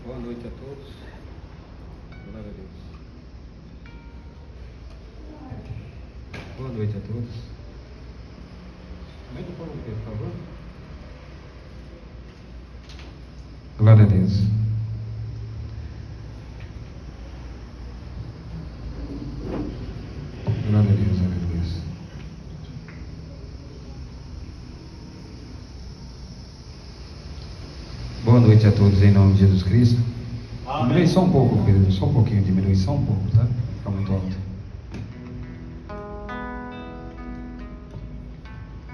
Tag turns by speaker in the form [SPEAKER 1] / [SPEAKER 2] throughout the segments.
[SPEAKER 1] Boa noite a todos. Glória a Deus. Boa noite a todos. Aumenta um pouco, por favor. Glória a Deus. Glória a Deus, glória a Deus. Boa noite a todos em nome de Jesus Cristo. Diminui só um pouco, querido, só um pouquinho, diminui só um pouco, tá? Fica muito alto.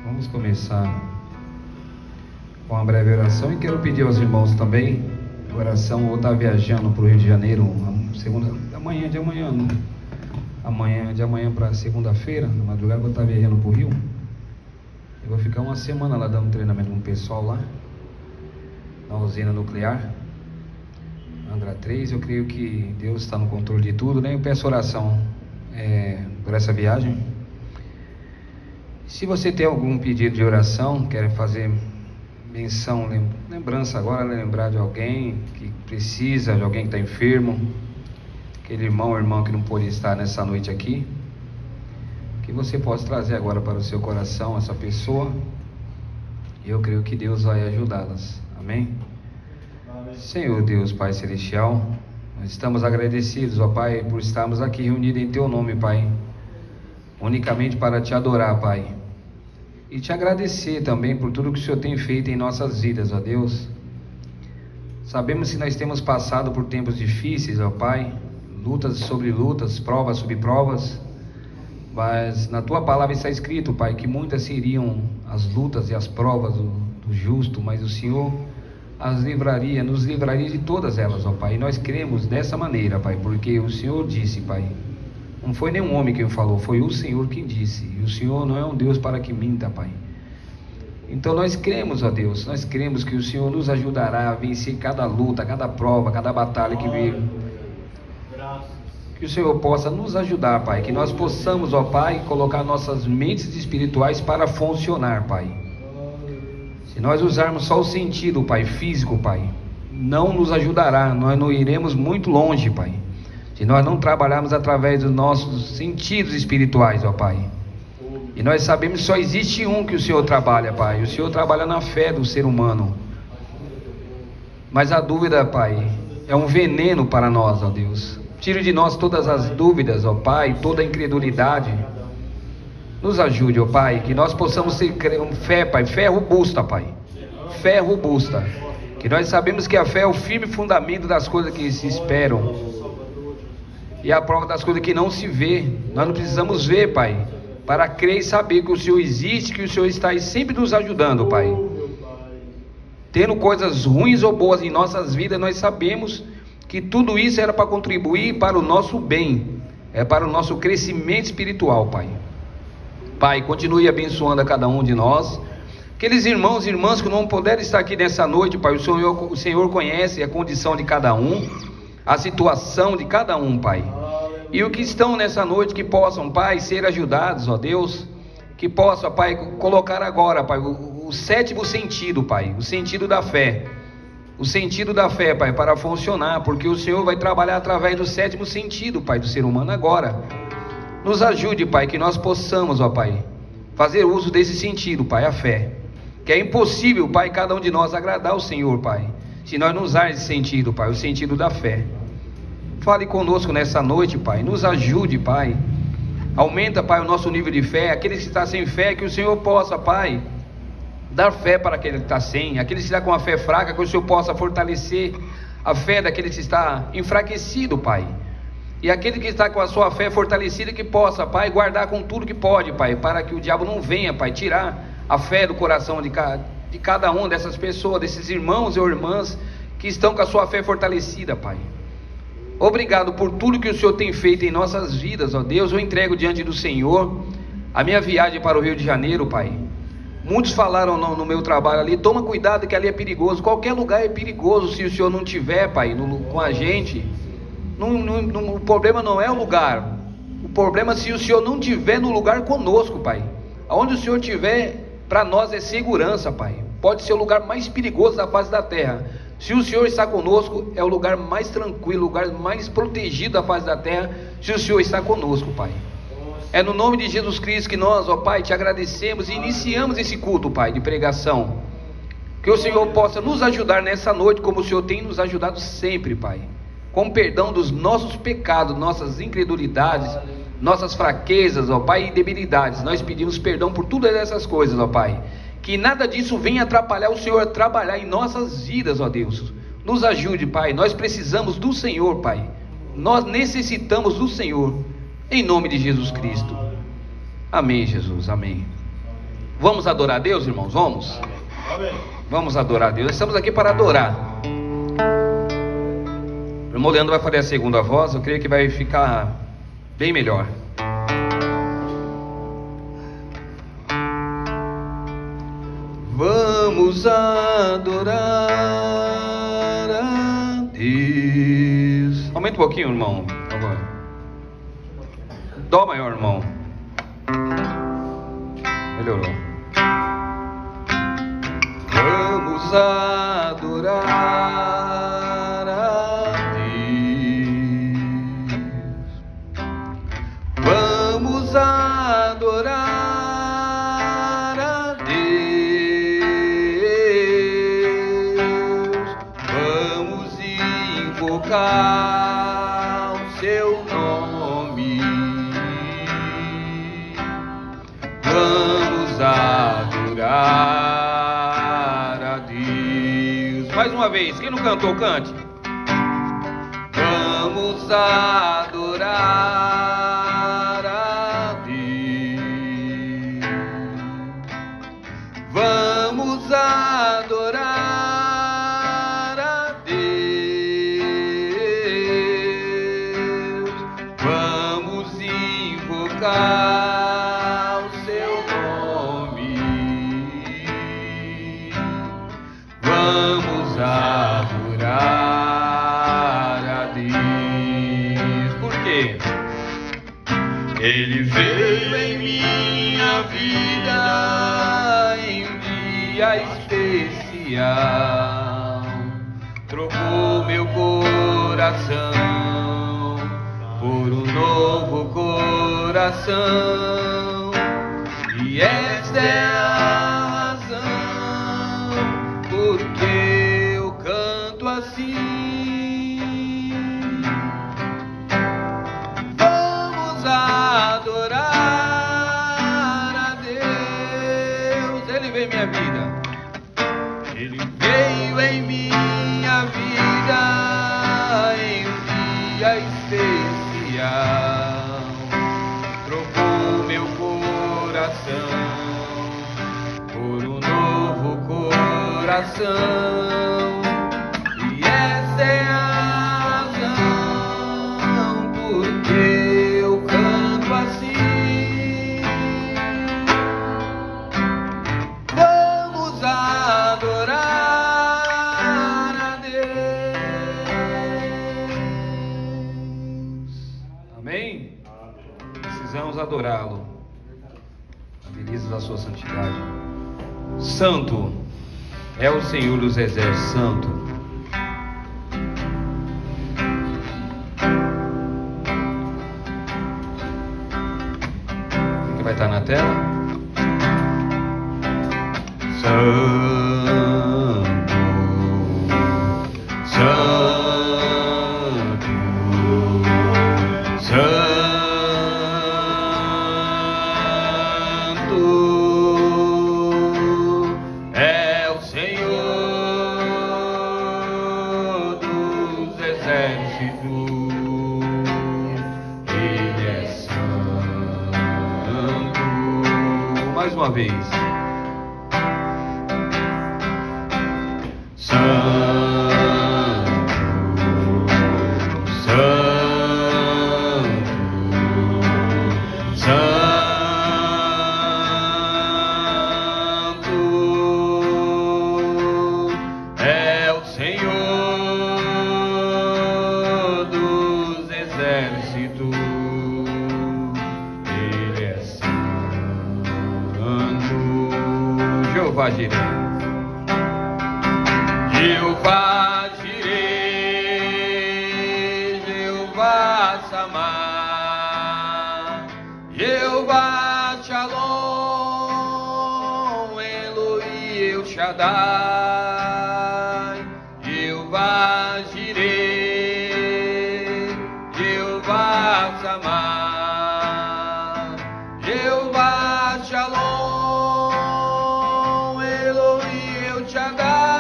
[SPEAKER 1] Vamos começar com uma breve oração e quero pedir aos irmãos também oração. Eu vou estar viajando para o Rio de Janeiro amanhã de amanhã para segunda-feira, na madrugada vou estar viajando para o Rio. Eu vou ficar uma semana lá dando treinamento com o pessoal lá na usina nuclear Andra 3. Eu creio que Deus está no controle de tudo, né? Eu peço oração por essa viagem. Se você tem algum pedido de oração, quer fazer menção, lembrança agora, lembrar de alguém que precisa, de alguém que está enfermo, aquele irmão ou irmã que não pôde estar nessa noite aqui, que você possa trazer agora para o seu coração essa pessoa, e eu creio que Deus vai ajudá-las. Amém? Amém. Senhor Deus, Pai Celestial, nós estamos agradecidos, ó Pai, por estarmos aqui reunidos em Teu nome, Pai, unicamente para Te adorar, Pai, e Te agradecer também por tudo que o Senhor tem feito em nossas vidas, ó Deus. Sabemos que nós temos passado por tempos difíceis, ó Pai, lutas sobre lutas, provas sobre provas, mas na Tua palavra está escrito, Pai, que muitas seriam as lutas e as provas do justo, mas o Senhor nos livraria de todas elas, ó Pai, e nós cremos dessa maneira, Pai, porque o Senhor disse, Pai, não foi nenhum homem quem falou, foi o Senhor quem disse, e o Senhor não é um Deus para que minta, Pai. Então nós cremos, ó Deus, nós cremos que o Senhor nos ajudará a vencer cada luta, cada prova, cada batalha que vir. Que o Senhor possa nos ajudar, Pai, que nós possamos, ó Pai, colocar nossas mentes espirituais para funcionar, Pai. Se nós usarmos só o sentido, Pai, físico, Pai, não nos ajudará, nós não iremos muito longe, Pai. Se nós não trabalharmos através dos nossos sentidos espirituais, ó Pai. E nós sabemos que só existe um que o Senhor trabalha, Pai. O Senhor trabalha na fé do ser humano. Mas a dúvida, Pai, é um veneno para nós, ó Deus. Tire de nós todas as dúvidas, ó Pai, toda a incredulidade. Nos ajude, ó Pai, que nós possamos ter fé, Pai, fé robusta, Pai. Fé robusta. Que nós sabemos que a fé é o firme fundamento das coisas que se esperam. E a prova das coisas que não se vê. Nós não precisamos ver, Pai, para crer e saber que o Senhor existe, que o Senhor está aí sempre nos ajudando, Pai. Tendo coisas ruins ou boas em nossas vidas, nós sabemos que tudo isso era para contribuir para o nosso bem, é para o nosso crescimento espiritual, Pai. Pai, continue abençoando a cada um de nós. Aqueles irmãos e irmãs que não puderam estar aqui nessa noite, Pai, o Senhor conhece a condição de cada um, a situação de cada um, Pai. E o que estão nessa noite, que possam, Pai, ser ajudados, ó Deus, que possam, Pai, colocar agora, Pai, o sétimo sentido, Pai, o sentido da fé. O sentido da fé, Pai, para funcionar, porque o Senhor vai trabalhar através do sétimo sentido, Pai, do ser humano agora. Nos ajude, Pai, que nós possamos, ó Pai, fazer uso desse sentido, Pai, a fé. Que é impossível, Pai, cada um de nós agradar o Senhor, Pai, se nós não usarmos esse sentido, Pai, o sentido da fé. Fale conosco nessa noite, Pai, nos ajude, Pai. Aumenta, Pai, o nosso nível de fé. Aqueles que estão sem fé, que o Senhor possa, Pai, dar fé para aquele que está sem. Aqueles que estão com a fé fraca, que o Senhor possa fortalecer a fé daquele que está enfraquecido, Pai. E aquele que está com a sua fé fortalecida, que possa, Pai, guardar com tudo que pode, Pai, para que o diabo não venha, Pai, tirar a fé do coração de cada um dessas pessoas, desses irmãos ou irmãs que estão com a sua fé fortalecida, Pai. Obrigado por tudo que o Senhor tem feito em nossas vidas, ó Deus. Eu entrego diante do Senhor a minha viagem para o Rio de Janeiro, Pai. Muitos falaram no meu trabalho ali, toma cuidado que ali é perigoso. Qualquer lugar é perigoso se o Senhor não tiver, Pai, com a gente. O problema não é o lugar. O problema é se o Senhor não tiver no lugar conosco, Pai. Aonde o Senhor tiver, para nós é segurança, Pai. Pode ser o lugar mais perigoso da face da terra. Se o Senhor está conosco, é o lugar mais tranquilo, o lugar mais protegido da face da terra, se o Senhor está conosco, Pai. É no nome de Jesus Cristo que nós, ó Pai, te agradecemos e iniciamos esse culto, Pai, de pregação. Que o Senhor possa nos ajudar nessa noite, como o Senhor tem nos ajudado sempre, Pai. Com perdão dos nossos pecados, nossas incredulidades, nossas fraquezas, ó Pai, e debilidades. Nós pedimos perdão por todas essas coisas, ó Pai. Que nada disso venha atrapalhar o Senhor a trabalhar em nossas vidas, ó Deus. Nos ajude, Pai. Nós precisamos do Senhor, Pai. Nós necessitamos do Senhor. Em nome de Jesus Cristo. Amém, Jesus, amém. Vamos adorar a Deus, irmãos? Vamos?
[SPEAKER 2] Amém.
[SPEAKER 1] Vamos adorar a Deus. Estamos aqui para adorar. O irmão Leandro vai fazer a segunda voz. Eu creio que vai ficar bem melhor. Vamos adorar a Deus. Aumenta um pouquinho, irmão. Agora. Dó maior, irmão. Melhorou. Vamos adorar a Deus. Vamos adorar a Deus. Vamos invocar o seu nome. Vamos adorar a Deus. Mais uma vez, quem não cantou, cante. Vamos adorar a Deus. Vamos adorar a Deus. Vamos invocar o seu nome. Vamos adorar a Deus. Por quê? Ele veio em minha vida em dia especial, trocou meu coração por um novo coração, e esta é a razão porque eu canto assim. Vamos adorar a Deus. Ele veio em minha vida. Ele veio em minha vida em um dia especial, trocou meu coração por um novo coração, e essa é a razão porque eu canto assim. Vamos adorar a Deus. Amém? Precisamos adorá-lo. Felizes da sua santidade. Santo é o Senhor dos exércitos, santo. O que vai estar na tela? Santo, santo, santo é o Senhor dos exércitos. Ele é santo. Mais uma vez. Jeová Jireh. Jeová Jireh, Jeová Samar, Jeová Shalom, Elohim El Shaddai, Jeová Jireh, Jeová Samar, Jeová Shalom, Elohim El Shaddai.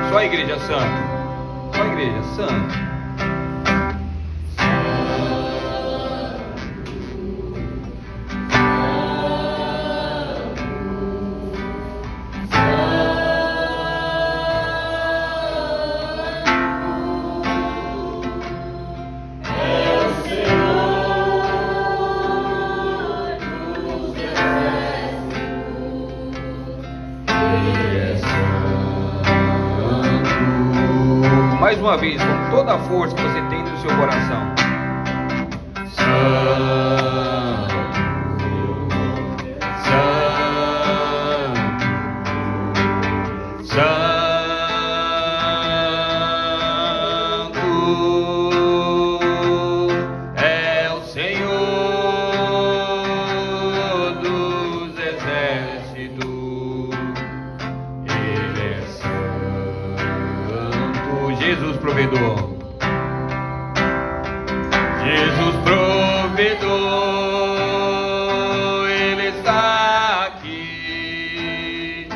[SPEAKER 1] Só a igreja santa, só a igreja santa. Mais uma vez, com toda a força que você tem no seu coração. Jesus provedor, Jesus provedor, Ele está aqui.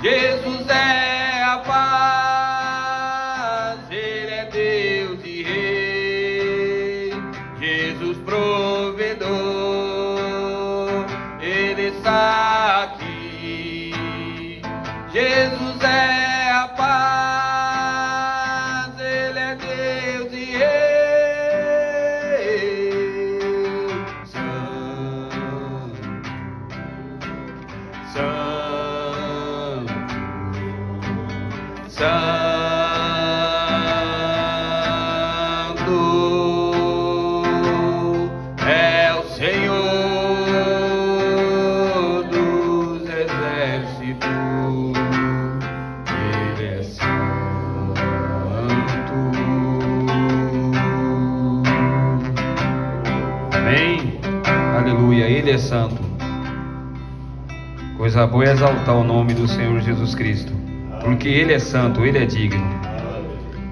[SPEAKER 1] Jesus é a paz, Ele é Deus e Rei. Jesus provedor, Ele está aqui. Jesus é a paz. Ele é santo. Coisa boa é exaltar o nome do Senhor Jesus Cristo, porque Ele é santo, Ele é digno.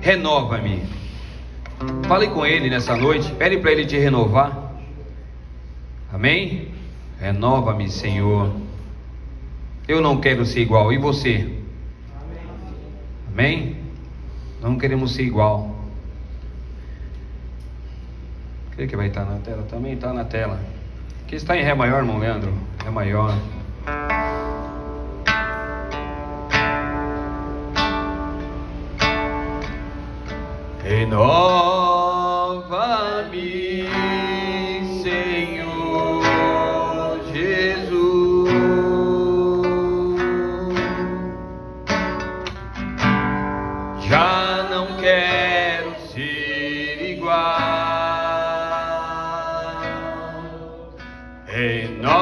[SPEAKER 1] Renova-me. Fale com Ele nessa noite, pede para Ele te renovar. Amém? Renova-me, Senhor. Eu não quero ser igual, e você? Amém? Não queremos ser igual. Creio que vai estar na tela, também está na tela. Que está em Ré maior, irmão Leandro? Ré maior. Renova-me, Senhor Jesus. Já não quero ser igual. Renova-me,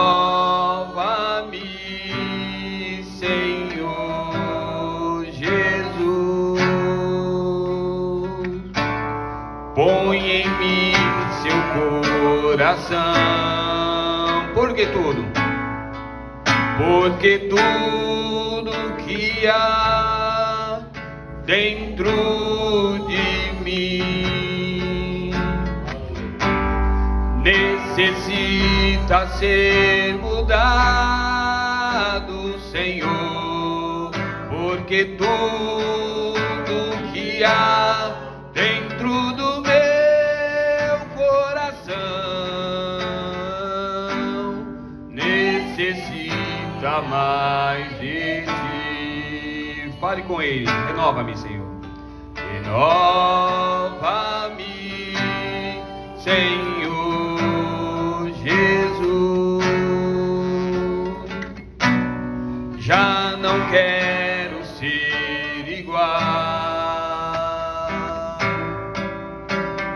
[SPEAKER 1] Senhor Jesus. Põe em mim seu coração. Porque tudo que há dentro de mim necessita ser mudado, Senhor, porque tudo que há dentro do meu coração necessita mais de ti. Fale com Ele. Renova-me, Senhor. Renova-me, Senhor Jesus. Já não quero ser igual.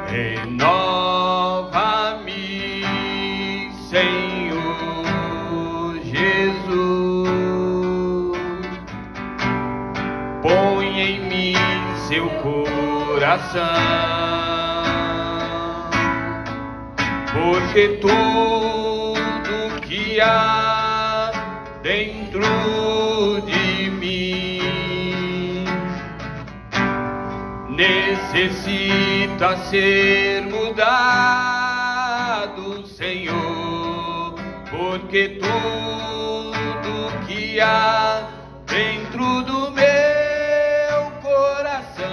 [SPEAKER 1] Renova-me, Senhor Jesus. Põe em mim seu coração, porque tudo que há dentro de mim necessita ser mudado, Senhor, porque tudo que há dentro do meu coração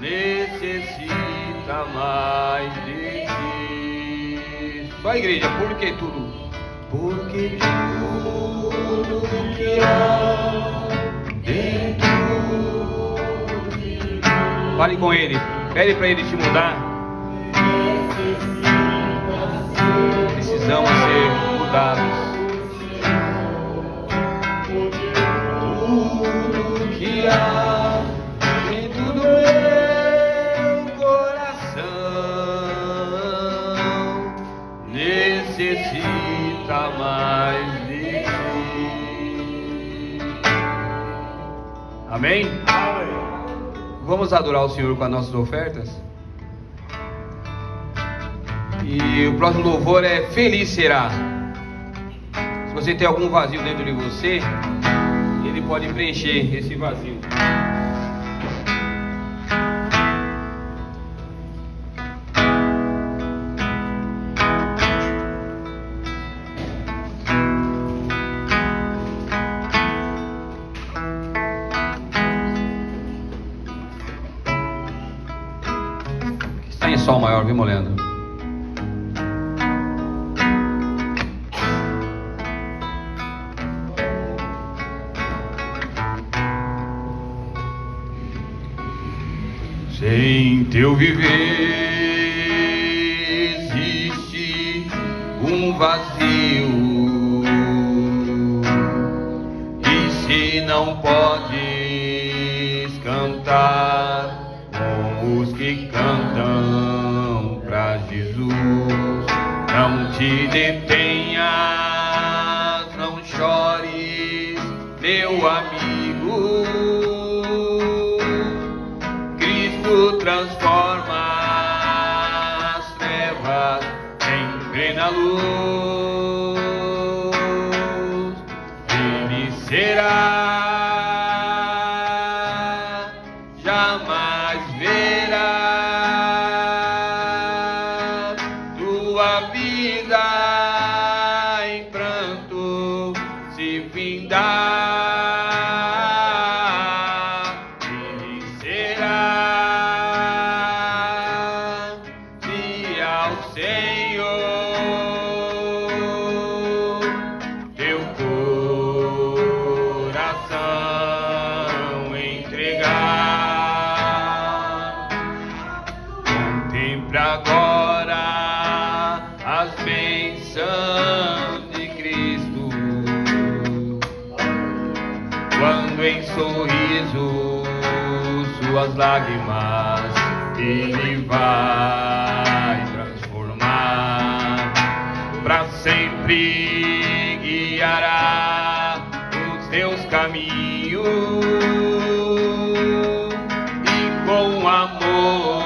[SPEAKER 1] necessita mais de ti. Só a igreja, porque tudo? Porque tudo que há dentro de mim. Fale com ele, pede para ele te mudar. Precisamos ser mudados. Tudo que há dentro do meu coração necessita mais de ti. Amém? Vamos adorar o Senhor com as nossas ofertas? E o próximo louvor é Feliz Será. Se você tem algum vazio dentro de você, Ele pode preencher esse vazio. Está em sol maior, viu, Leandro? Sem teu viver existe um vazio, e se não podes cantar com os que cantam pra Jesus, não te detenhas, não chores, meu amigo. Transforma as trevas em plena luz. Ele será, jamais verá tua vida em pranto se findar. Agora as bênçãos de Cristo, quando em sorriso suas lágrimas Ele vai transformar, para sempre guiará os teus caminhos e com amor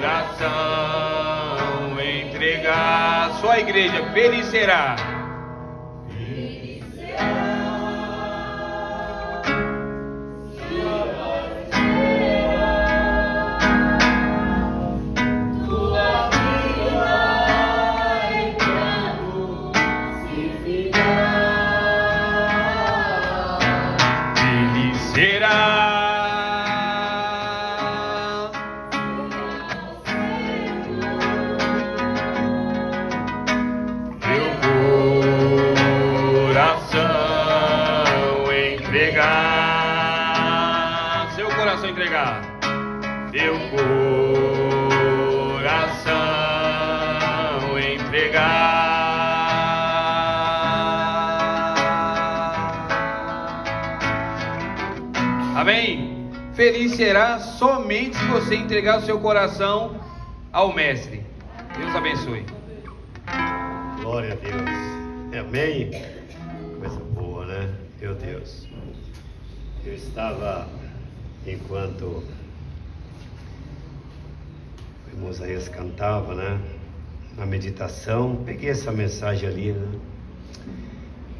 [SPEAKER 1] coração igreja, feliz será. Teu coração entregar. Amém? Feliz será somente se você entregar o seu coração ao Mestre. Deus abençoe.
[SPEAKER 2] Glória a Deus. Amém? Coisa boa, né? Meu Deus. Eu estava, enquanto o irmão Isaías cantava, né, na meditação, peguei essa mensagem ali, né,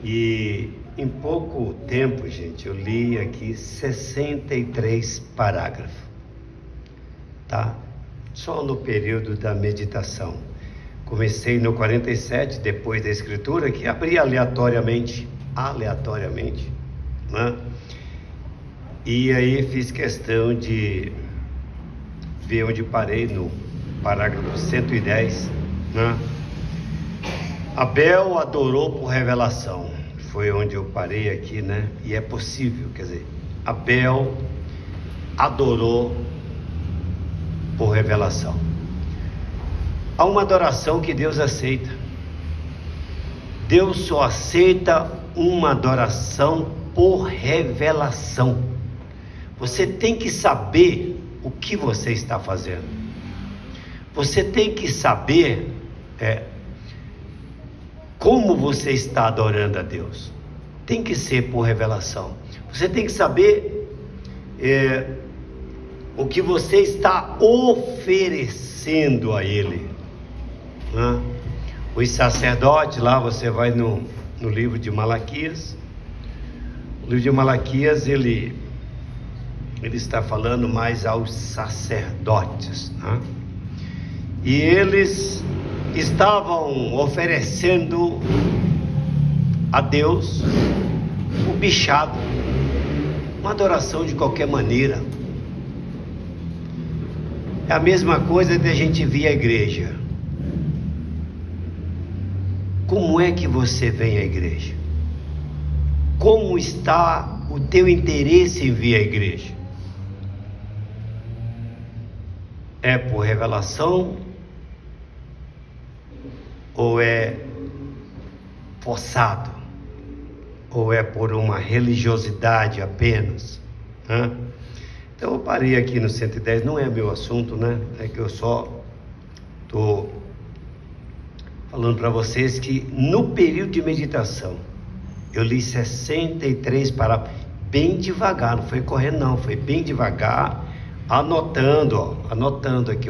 [SPEAKER 2] e em pouco tempo, gente, eu li aqui 63 parágrafos, tá? Só no período da meditação. Comecei no 47, depois da escritura, que abri aleatoriamente, né? E aí fiz questão de ver onde parei no parágrafo 110, né? Abel adorou por revelação, foi onde eu parei aqui, né? E é possível, quer dizer, Abel adorou por revelação. Há uma adoração que Deus aceita. Deus só aceita uma adoração por revelação. Você tem que saber o que você está fazendo. Você tem que saber como você está adorando a Deus. Tem que ser por revelação. Você tem que saber o que você está oferecendo a Ele, né? Os sacerdotes, lá você vai no livro de Malaquias. O livro de Malaquias, ele está falando mais aos sacerdotes, né? E eles estavam oferecendo a Deus o bichado, uma adoração de qualquer maneira. É a mesma coisa de a gente vir à igreja. Como é que você vem à igreja? Como está o teu interesse em vir à igreja? É por revelação ou é forçado? Ou é por uma religiosidade apenas, né? Então eu parei aqui no 110, não é meu assunto, né? É que eu só estou falando para vocês que no período de meditação eu li 63 parágrafos, bem devagar, não foi correndo não, foi bem devagar, anotando aqui,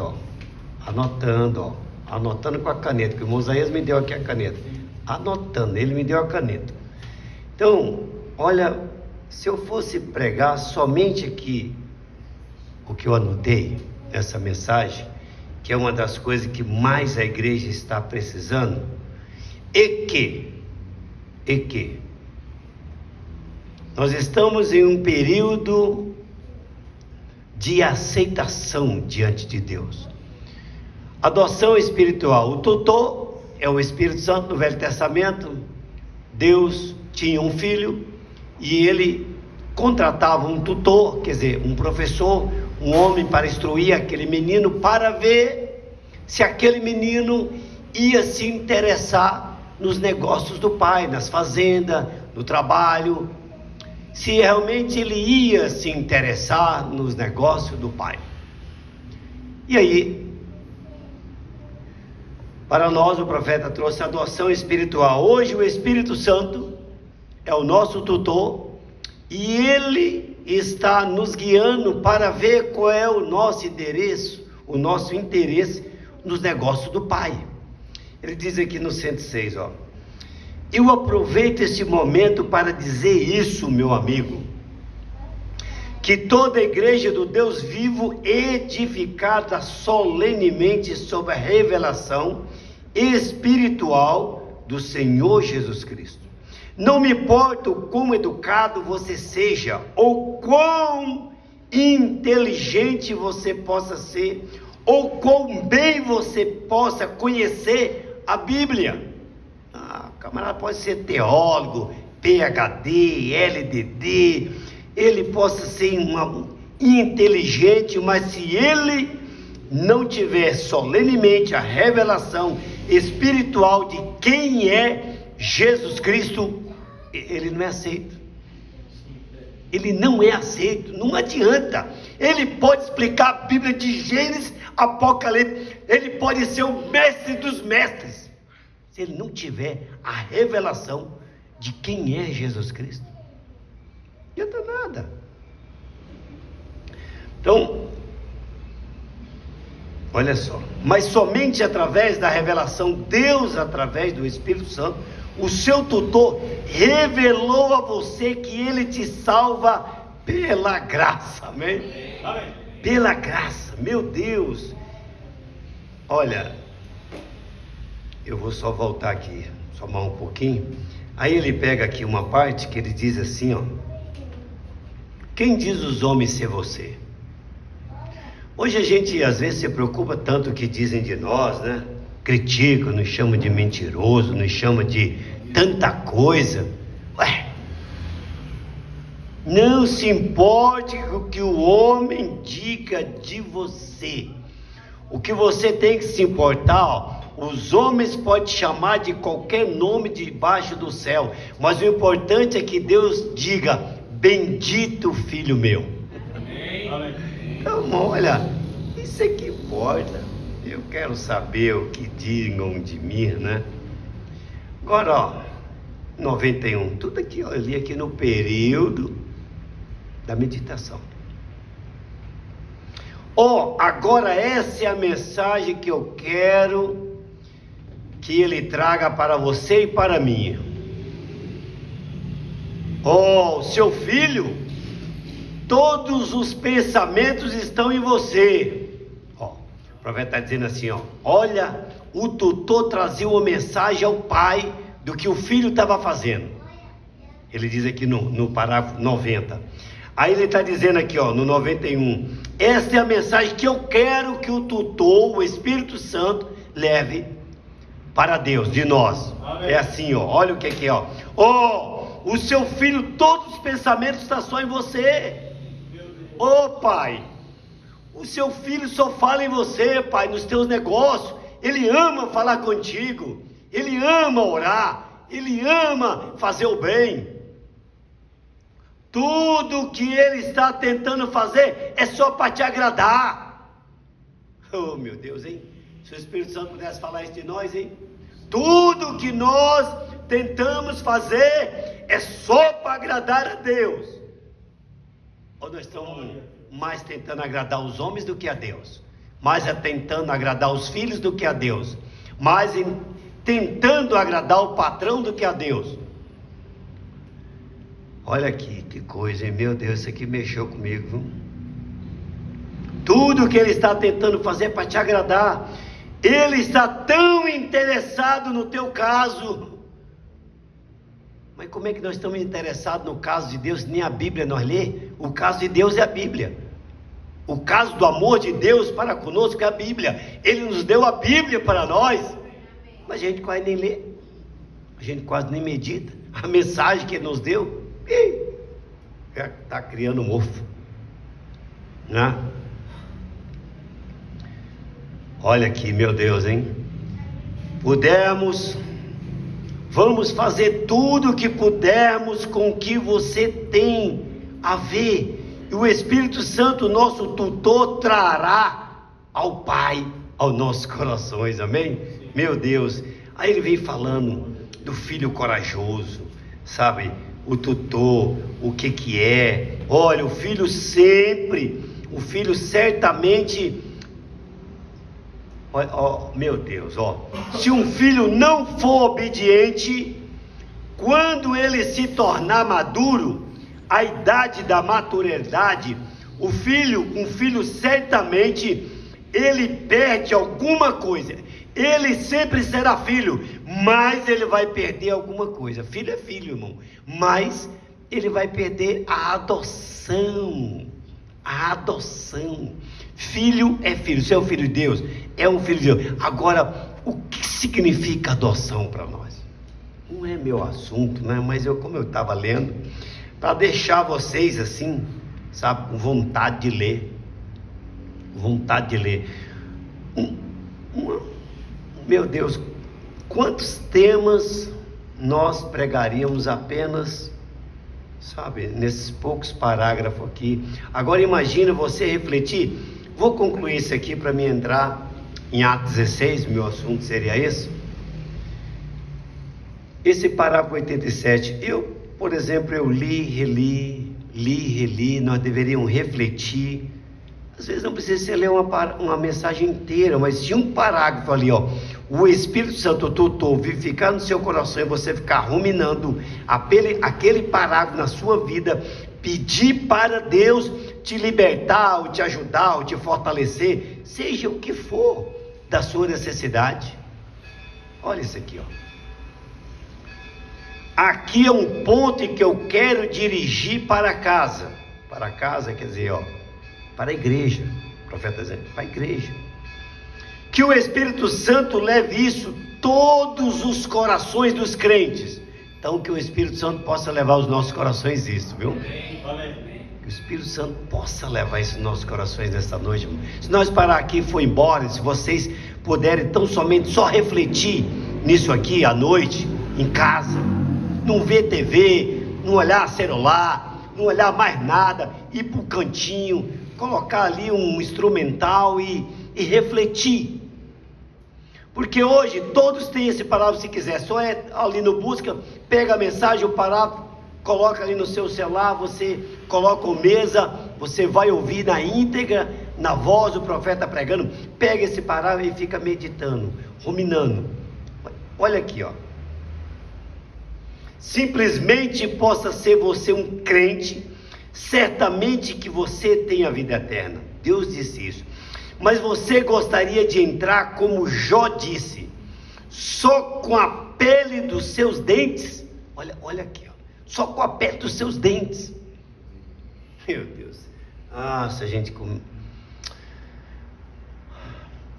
[SPEAKER 2] anotando com a caneta, que o irmão Isaías me deu aqui a caneta, anotando, ele me deu a caneta. Então, olha, se eu fosse pregar somente aqui o que eu anotei nessa mensagem, que é uma das coisas que mais a igreja está precisando, e que nós estamos em um período de aceitação diante de Deus. Adoção espiritual. O tutor é o Espírito Santo. No Velho Testamento, Deus tinha um filho e ele contratava um tutor, quer dizer, um professor, um homem para instruir aquele menino, para ver se aquele menino ia se interessar nos negócios do pai, nas fazendas, no trabalho, se realmente ele ia se interessar nos negócios do pai. E aí, para nós o profeta trouxe a adoção espiritual. Hoje o Espírito Santo é o nosso tutor e ele está nos guiando para ver qual é o nosso interesse nos negócios do pai. Ele diz aqui no 106, ó. Eu aproveito esse momento para dizer isso, meu amigo, que toda a igreja do Deus vivo, edificada solenemente sobre a revelação espiritual do Senhor Jesus Cristo. Não me importa o quão educado você seja, ou quão inteligente você possa ser, ou quão bem você possa conhecer a Bíblia. O camarada pode ser teólogo, PhD, LDD, ele possa ser inteligente, mas se ele não tiver solenemente a revelação espiritual de quem é Jesus Cristo, ele não é aceito. Ele não é aceito, não adianta. Ele pode explicar a Bíblia de Gênesis, Apocalipse, ele pode ser o mestre dos mestres. Se ele não tiver a revelação de quem é Jesus Cristo, não adianta nada. Então, olha só, mas somente através da revelação, Deus, através do Espírito Santo, o seu tutor, revelou a você que ele te salva pela graça, amém? Amém. Pela graça, meu Deus. Olha, eu vou só voltar aqui, somar um pouquinho. Aí ele pega aqui uma parte que ele diz assim, ó. Quem diz os homens ser você? Hoje a gente às vezes se preocupa tanto com o que dizem de nós, né? Criticam, nos chamam de mentiroso, nos chamam de tanta coisa. Não se importe com o que o homem diga de você. O que você tem que se importar, ó, os homens podem chamar de qualquer nome debaixo do céu, mas o importante é que Deus diga: bendito filho meu. Amém. Então, olha, isso é que importa. Eu quero saber o que digam de mim, né? Agora, ó, 91, tudo aqui, ó, eu li aqui no período da meditação. Agora essa é a mensagem que eu quero que ele traga para você e para mim. Seu filho, todos os pensamentos estão em você. O profeta está dizendo assim, olha, o tutor trazia uma mensagem ao pai do que o filho estava fazendo. Ele diz aqui no parágrafo 90. Aí ele está dizendo aqui, no 91, essa é a mensagem que eu quero que o tutor, o Espírito Santo, leve para Deus, de nós. Amém. É assim, olha o que é, o seu filho, todos os pensamentos estão só em você. Pai, o seu filho só fala em você, pai, nos teus negócios. Ele ama falar contigo, ele ama orar, ele ama fazer o bem. Tudo que ele está tentando fazer é só para te agradar. Oh, meu Deus, hein? Se o Espírito Santo pudesse falar isso de nós, hein? Tudo que nós tentamos fazer é só para agradar a Deus. Ou nós estamos mais tentando agradar os homens do que a Deus? Mais tentando agradar os filhos do que a Deus? Mais tentando agradar o patrão do que a Deus? Olha aqui, que coisa, hein? Meu Deus, isso aqui mexeu comigo, viu? Tudo que ele está tentando fazer é para te agradar. Ele está tão interessado no teu caso. Mas como é que nós estamos interessados no caso de Deus? Nem a Bíblia nós lê. O caso de Deus é a Bíblia. O caso do amor de Deus para conosco é a Bíblia. Ele nos deu a Bíblia para nós. Mas a gente quase nem lê. A gente quase nem medita. A mensagem que ele nos deu, já está criando mofo, né? Olha aqui, meu Deus, hein? Vamos fazer tudo o que pudermos com o que você tem a ver, e o Espírito Santo, nosso tutor, trará ao Pai, aos nossos corações, amém? Sim. Meu Deus, aí ele vem falando do filho corajoso, sabe? O tutor, o que é? Olha, o filho certamente Meu Deus, se um filho não for obediente, quando ele se tornar maduro, a idade da maturidade, um filho certamente, ele perde alguma coisa. Ele sempre será filho, mas ele vai perder alguma coisa. Filho é filho, irmão, mas ele vai perder a adoção. A adoção. Filho é filho. Você é um filho de Deus? É um filho de Deus. Agora, o que significa adoção para nós? Não é meu assunto, né? Mas como eu estava lendo, para deixar vocês assim, sabe, com vontade de ler. Vontade de ler. Meu Deus, quantos temas nós pregaríamos apenas, sabe, nesses poucos parágrafos aqui. Agora imagina você refletir. Vou concluir isso aqui para me entrar em Atos 16, meu assunto seria esse. Esse parágrafo 87, por exemplo, eu li, reli, nós deveríamos refletir. Às vezes não precisa você ler uma mensagem inteira, mas de um parágrafo ali, o Espírito Santo tutor vivificar no seu coração e você ficar ruminando aquele parágrafo na sua vida, pedir para Deus te libertar, ou te ajudar, ou te fortalecer, seja o que for da sua necessidade. Olha isso aqui, Aqui é um ponto em que eu quero dirigir para casa. Para casa quer dizer, para a igreja. O profeta dizendo, para a igreja. Que o Espírito Santo leve isso todos os corações dos crentes. Então que o Espírito Santo possa levar os nossos corações isso, viu? Que o Espírito Santo possa levar isso nos nossos corações nessa noite, irmão. Se nós parar aqui e for embora, se vocês puderem tão somente só refletir nisso aqui à noite, em casa, não ver TV, não olhar celular, não olhar mais nada, ir para o cantinho, colocar ali um instrumental e refletir. Porque hoje todos têm esse parágrafo, se quiser, só é ali no busca, pega a mensagem, o parágrafo, coloca ali no seu celular, você coloca o mesa, você vai ouvir na íntegra, na voz do profeta pregando, pega esse parágrafo e fica meditando, ruminando. Olha aqui, simplesmente possa ser você um crente, certamente que você tem a vida eterna. Deus disse isso. Mas você gostaria de entrar, como Jó disse, só com a pele dos seus dentes? Olha aqui, só com a pele dos seus dentes. Meu Deus. Se a gente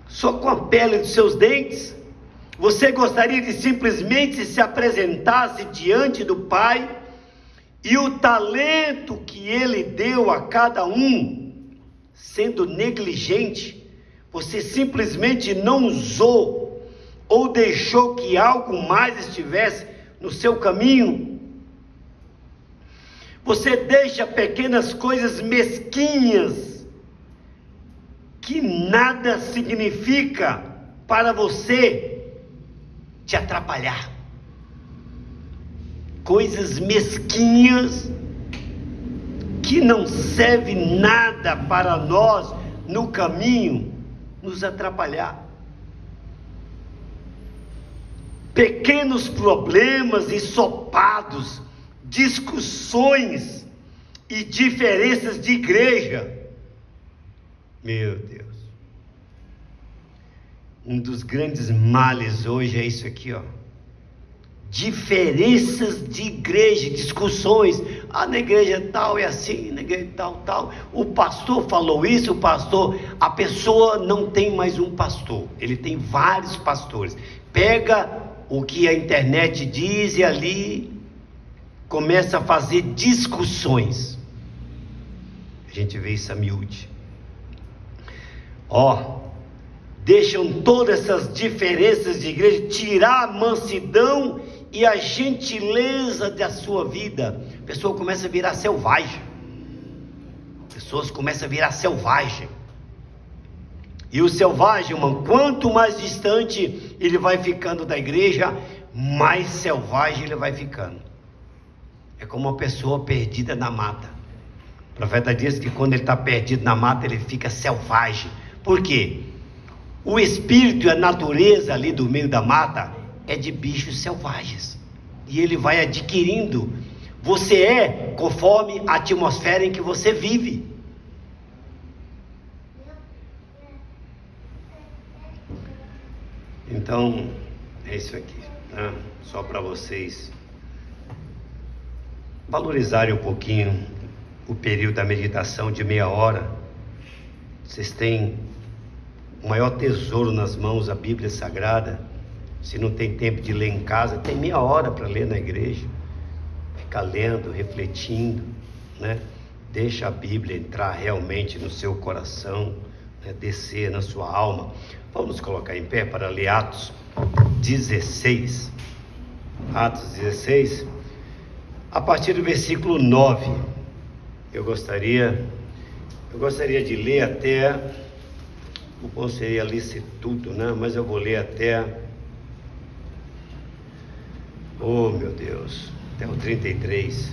[SPEAKER 2] só com a pele dos seus dentes? Você gostaria de simplesmente se apresentasse diante do Pai e o talento que Ele deu a cada um, sendo negligente, você simplesmente não usou ou deixou que algo mais estivesse no seu caminho? Você deixa pequenas coisas mesquinhas que nada significa para você te atrapalhar. Coisas mesquinhas que não servem nada para nós no caminho, nos atrapalhar. Pequenos problemas ensopados, discussões e diferenças de igreja. Meu Deus. Um dos grandes males hoje é isso aqui, diferenças de igreja, discussões. Na igreja tal é assim, na igreja tal. O pastor falou isso, a pessoa não tem mais um pastor, ele tem vários pastores. Pega o que a internet diz e ali começa a fazer discussões. A gente vê isso a miúde. Deixam todas essas diferenças de igreja, tirar a mansidão e a gentileza da sua vida. A pessoa começa a virar selvagem. Pessoas começam a virar selvagem. E o selvagem, irmão, quanto mais distante ele vai ficando da igreja, mais selvagem ele vai ficando. É como uma pessoa perdida na mata. O profeta diz que quando ele está perdido na mata, ele fica selvagem. Por quê? O espírito e a natureza ali do meio da mata é de bichos selvagens. E ele vai adquirindo. Você é conforme a atmosfera em que você vive. Então, é isso aqui, né? Só para vocês valorizarem um pouquinho o período da meditação de meia hora. Vocês têm o maior tesouro nas mãos, a Bíblia Sagrada. Se não tem tempo de ler em casa, tem meia hora para ler na igreja. Ficar lendo, refletindo, né? Deixa a Bíblia entrar realmente no seu coração, né? Descer na sua alma. Vamos colocar em pé para ler Atos 16. Atos 16, a partir do versículo 9. Eu gostaria de ler até, não conseguiria ler tudo, né? Mas eu vou ler até, oh meu Deus, até o 33,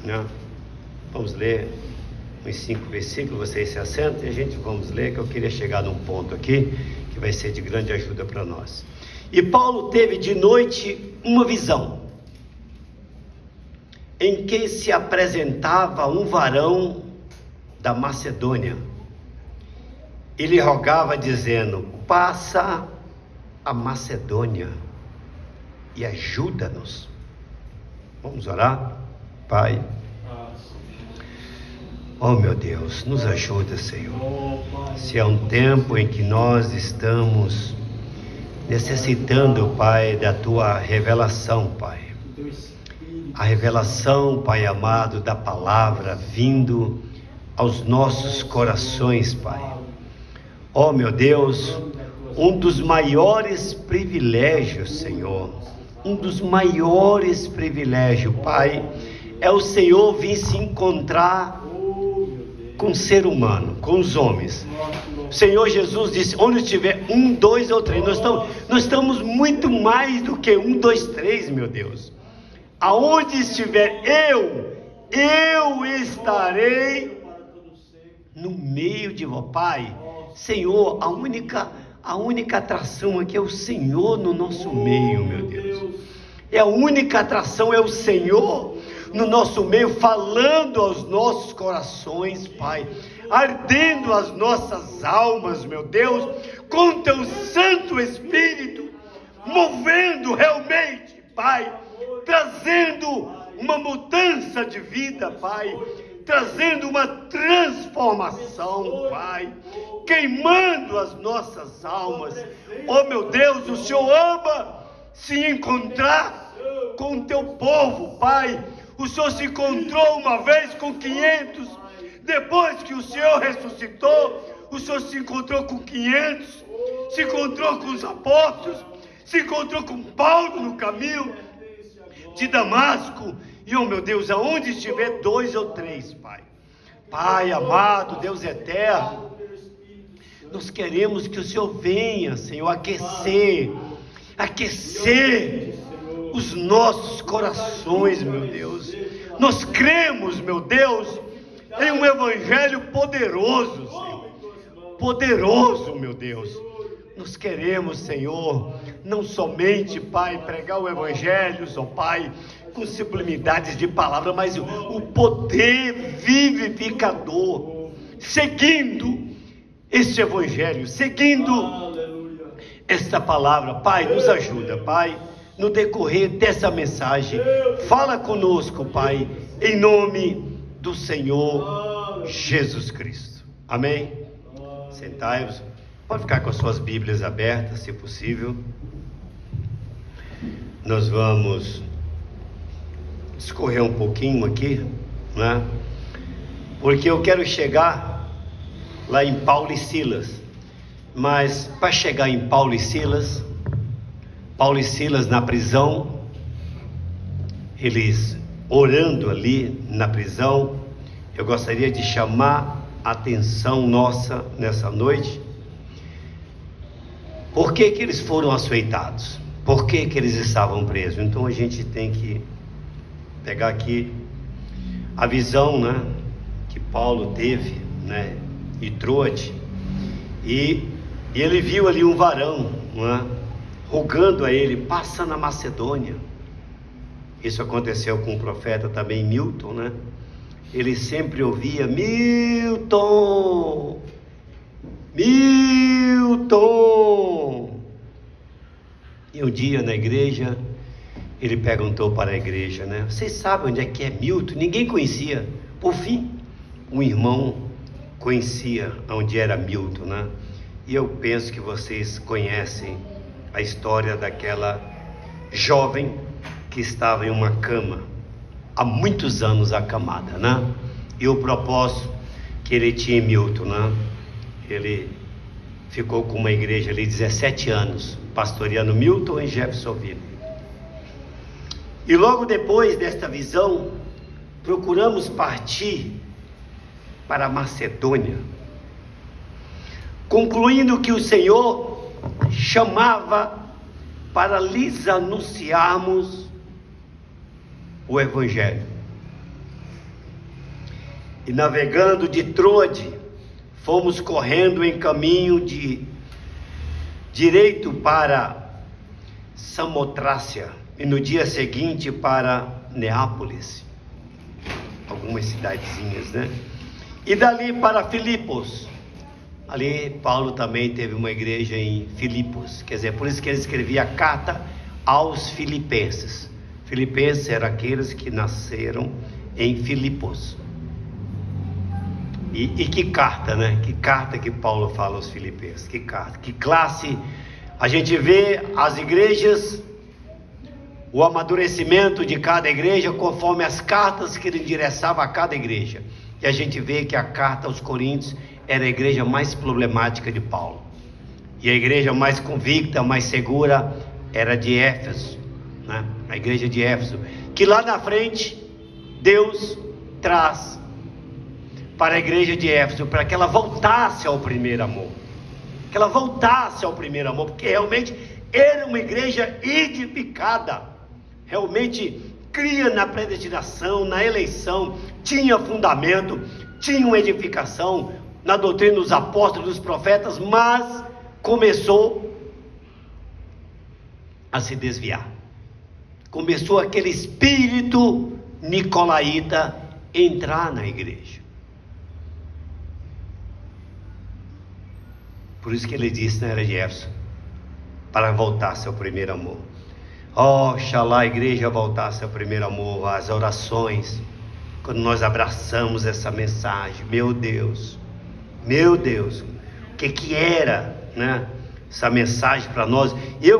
[SPEAKER 2] né? Vamos ler uns 5 versículos, vocês se assentam e a gente vamos ler, que eu queria chegar num ponto aqui, que vai ser de grande ajuda para nós. E Paulo teve de noite uma visão, em que se apresentava um varão da Macedônia. Ele rogava dizendo: passa a Macedônia e ajuda-nos. Vamos orar? Pai, oh meu Deus, nos ajuda, Senhor. Se é um tempo em que nós estamos necessitando, Pai, da Tua revelação, Pai. A revelação, Pai amado, da palavra vindo aos nossos corações, Pai. Oh meu Deus, um dos maiores privilégios, Senhor, um dos maiores privilégios, Pai, é o Senhor vir se encontrar com o ser humano, com os homens. O Senhor Jesus disse: onde estiver 1, 2 ou 3, nós estamos muito mais do que 1, 2, 3, meu Deus. Aonde estiver eu estarei no meio de vós, Pai. Senhor, a única atração aqui é o Senhor no nosso meio, meu Deus. A única atração é o Senhor no nosso meio, falando aos nossos corações, Pai, ardendo as nossas almas, meu Deus, com Teu Santo Espírito, movendo realmente, Pai, trazendo uma mudança de vida, Pai, trazendo uma transformação, Pai, queimando as nossas almas. Oh meu Deus, o Senhor ama se encontrar com o Teu povo, Pai. O Senhor se encontrou uma vez com 500, depois que o Senhor ressuscitou, o Senhor se encontrou com 500, se encontrou com os apóstolos, se encontrou com Paulo no caminho de Damasco. E oh meu Deus, aonde estiver 2 ou 3, Pai. Pai amado, Deus eterno, nós queremos que o Senhor venha, Senhor, aquecer os nossos corações, meu Deus. Nós cremos, meu Deus, em um evangelho poderoso, Senhor. Poderoso, meu Deus. Nós queremos, Senhor, não somente, Pai, pregar o evangelho, ó Pai, com sublimidades de palavra, mas o poder vivificador, seguindo este evangelho, seguindo esta palavra. Pai, nos ajuda, Pai, no decorrer dessa mensagem. Fala conosco, Pai, em nome do Senhor Jesus Cristo. Amém? Sentai-vos. Pode ficar com as suas Bíblias abertas, se possível. Nós vamos discorrer um pouquinho aqui, né? Porque eu quero chegar lá em Paulo e Silas. Mas para chegar em Paulo e Silas na prisão, eles orando ali na prisão, eu gostaria de chamar a atenção nossa nessa noite. Por que eles foram açoitados? Por que eles estavam presos? Então a gente tem que pegar aqui a visão, né, que Paulo teve, né, em Troade, e E ele viu ali um varão, não é? Rogando a ele: passa na Macedônia. Isso aconteceu com o profeta também, Milton, né? Ele sempre ouvia: Milton, Milton. E um dia na igreja, ele perguntou para a igreja, né? Vocês sabem onde é que é Milton? Ninguém conhecia. Por fim, um irmão conhecia onde era Milton, né? E eu penso que vocês conhecem a história daquela jovem que estava em uma cama, há muitos anos acamada, né? E o propósito que ele tinha em Milton, né? Ele ficou com uma igreja ali 17 anos, pastoreando Milton em Jeffersonville. E logo depois desta visão, procuramos partir para a Macedônia, concluindo que o Senhor chamava para lhes anunciarmos o Evangelho. E navegando de Troade, fomos correndo em caminho de direito para Samotrácia, e no dia seguinte para Neápolis, algumas cidadezinhas, né? E dali para Filipos. Ali Paulo também teve uma igreja em Filipos, quer dizer, por isso que ele escrevia a carta aos filipenses. Filipenses eram aqueles que nasceram em Filipos. E que carta, né? Que carta que Paulo fala aos filipenses, que carta, que classe. A gente vê as igrejas, o amadurecimento de cada igreja conforme as cartas que ele endereçava a cada igreja. E a gente vê que a carta aos Coríntios era a igreja mais problemática de Paulo. E a igreja mais convicta, mais segura, era de Éfeso, né? A igreja de Éfeso, que lá na frente Deus traz para a igreja de Éfeso, para que ela voltasse ao primeiro amor. Que ela voltasse ao primeiro amor, porque realmente era uma igreja edificada. Realmente cria na predestinação, na eleição, tinha fundamento, tinha uma edificação na doutrina dos apóstolos, dos profetas, mas começou a se desviar. Começou aquele espírito nicolaíta entrar na igreja. Por isso que ele disse na era de Éfeso, para voltar-se ao primeiro amor. Oxalá a igreja voltasse ao primeiro amor, as orações, quando nós abraçamos essa mensagem, meu Deus, o que era, né, essa mensagem para nós.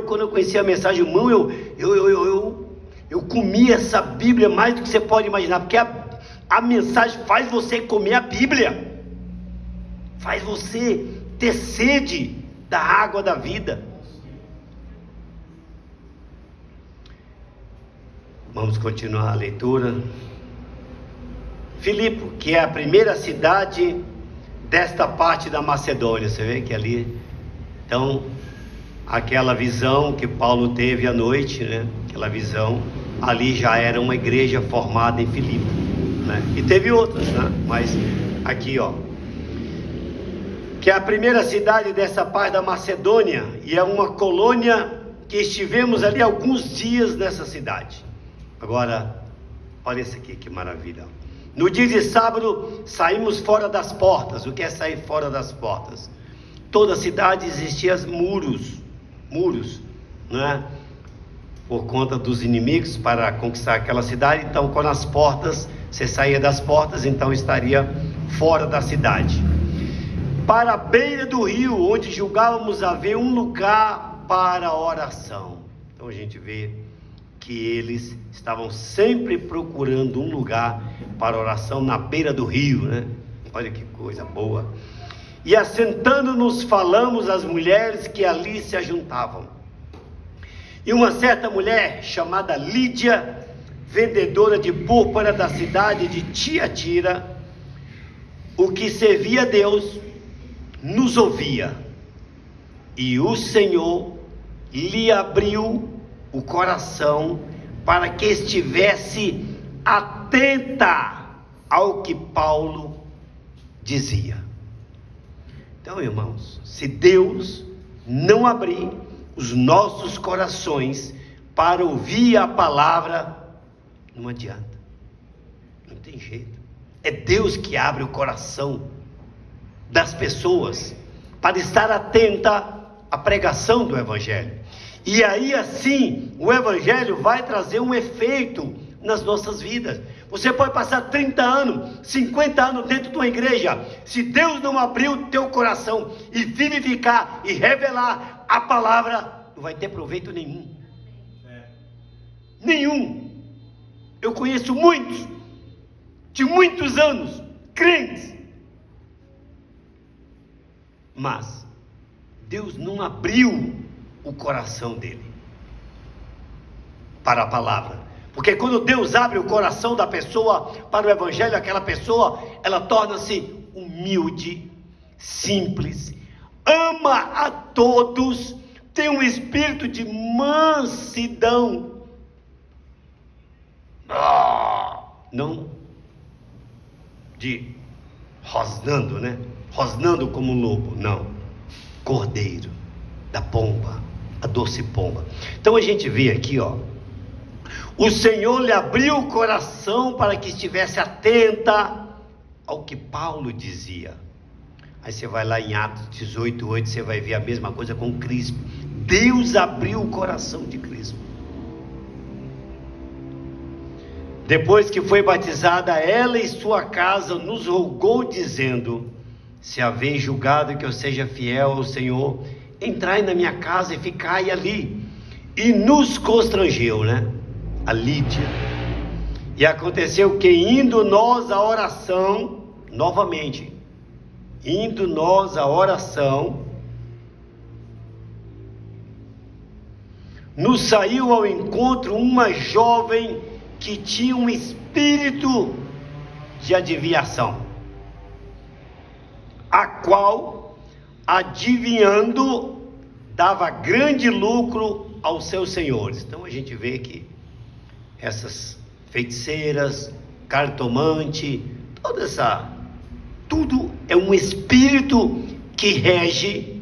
[SPEAKER 2] Quando eu conheci a mensagem, irmão, eu comi essa Bíblia mais do que você pode imaginar, porque a mensagem faz você comer a Bíblia, faz você ter sede da água da vida. Vamos continuar a leitura. Filipe, que é a primeira cidade desta parte da Macedônia. Você vê que ali, então, aquela visão que Paulo teve à noite, né? Aquela visão, ali já era uma igreja formada em Filipe, né? E teve outras, né? Mas aqui, ó, que é a primeira cidade dessa parte da Macedônia, e é uma colônia que estivemos ali alguns dias nessa cidade. Agora, olha isso aqui, que maravilha. No dia de sábado, saímos fora das portas. O que é sair fora das portas? Toda a cidade existia muros, né? Por conta dos inimigos para conquistar aquela cidade. Então, quando as portas, você saía das portas, então estaria fora da cidade. Para a beira do rio, onde julgávamos haver um lugar para a oração. Então a gente vê que eles estavam sempre procurando um lugar para oração na beira do rio, né? Olha que coisa boa. E assentando-nos, falamos às mulheres que ali se ajuntavam. E uma certa mulher chamada Lídia, vendedora de púrpura da cidade de Tiatira, o que servia a Deus, nos ouvia, e o Senhor lhe abriu o coração para que estivesse atenta ao que Paulo dizia. Então, irmãos, se Deus não abrir os nossos corações para ouvir a palavra, não adianta, não tem jeito. É Deus que abre o coração das pessoas para estar atenta à pregação do Evangelho. E aí assim, o Evangelho vai trazer um efeito nas nossas vidas. Você pode passar 30 anos, 50 anos dentro de uma igreja, se Deus não abrir o teu coração e vivificar e revelar a palavra, não vai ter proveito nenhum. Nenhum. Eu conheço muitos, de muitos anos, crentes, mas Deus não abriu o coração dele para a palavra. Porque quando Deus abre o coração da pessoa para o Evangelho, aquela pessoa, ela torna-se humilde, simples, ama a todos, tem um espírito de mansidão. Não de rosnando, né? Rosnando como um lobo, não. Cordeiro, da pomba, a doce pomba. Então a gente vê aqui, ó, o Senhor lhe abriu o coração para que estivesse atenta ao que Paulo dizia. Aí você vai lá em Atos 18:8, você vai ver a mesma coisa com Crispo. Deus abriu o coração de Crispo. Depois que foi batizada, ela e sua casa nos rogou, dizendo: se haveis julgado que eu seja fiel ao Senhor, entrai na minha casa e ficai ali. E nos constrangeu, né? A Lídia. E aconteceu que, indo nós à oração, novamente, indo nós à oração, nos saiu ao encontro uma jovem que tinha um espírito de adivinhação, a qual, adivinhando, dava grande lucro aos seus senhores. Então a gente vê que essas feiticeiras, cartomante, tudo é um espírito que rege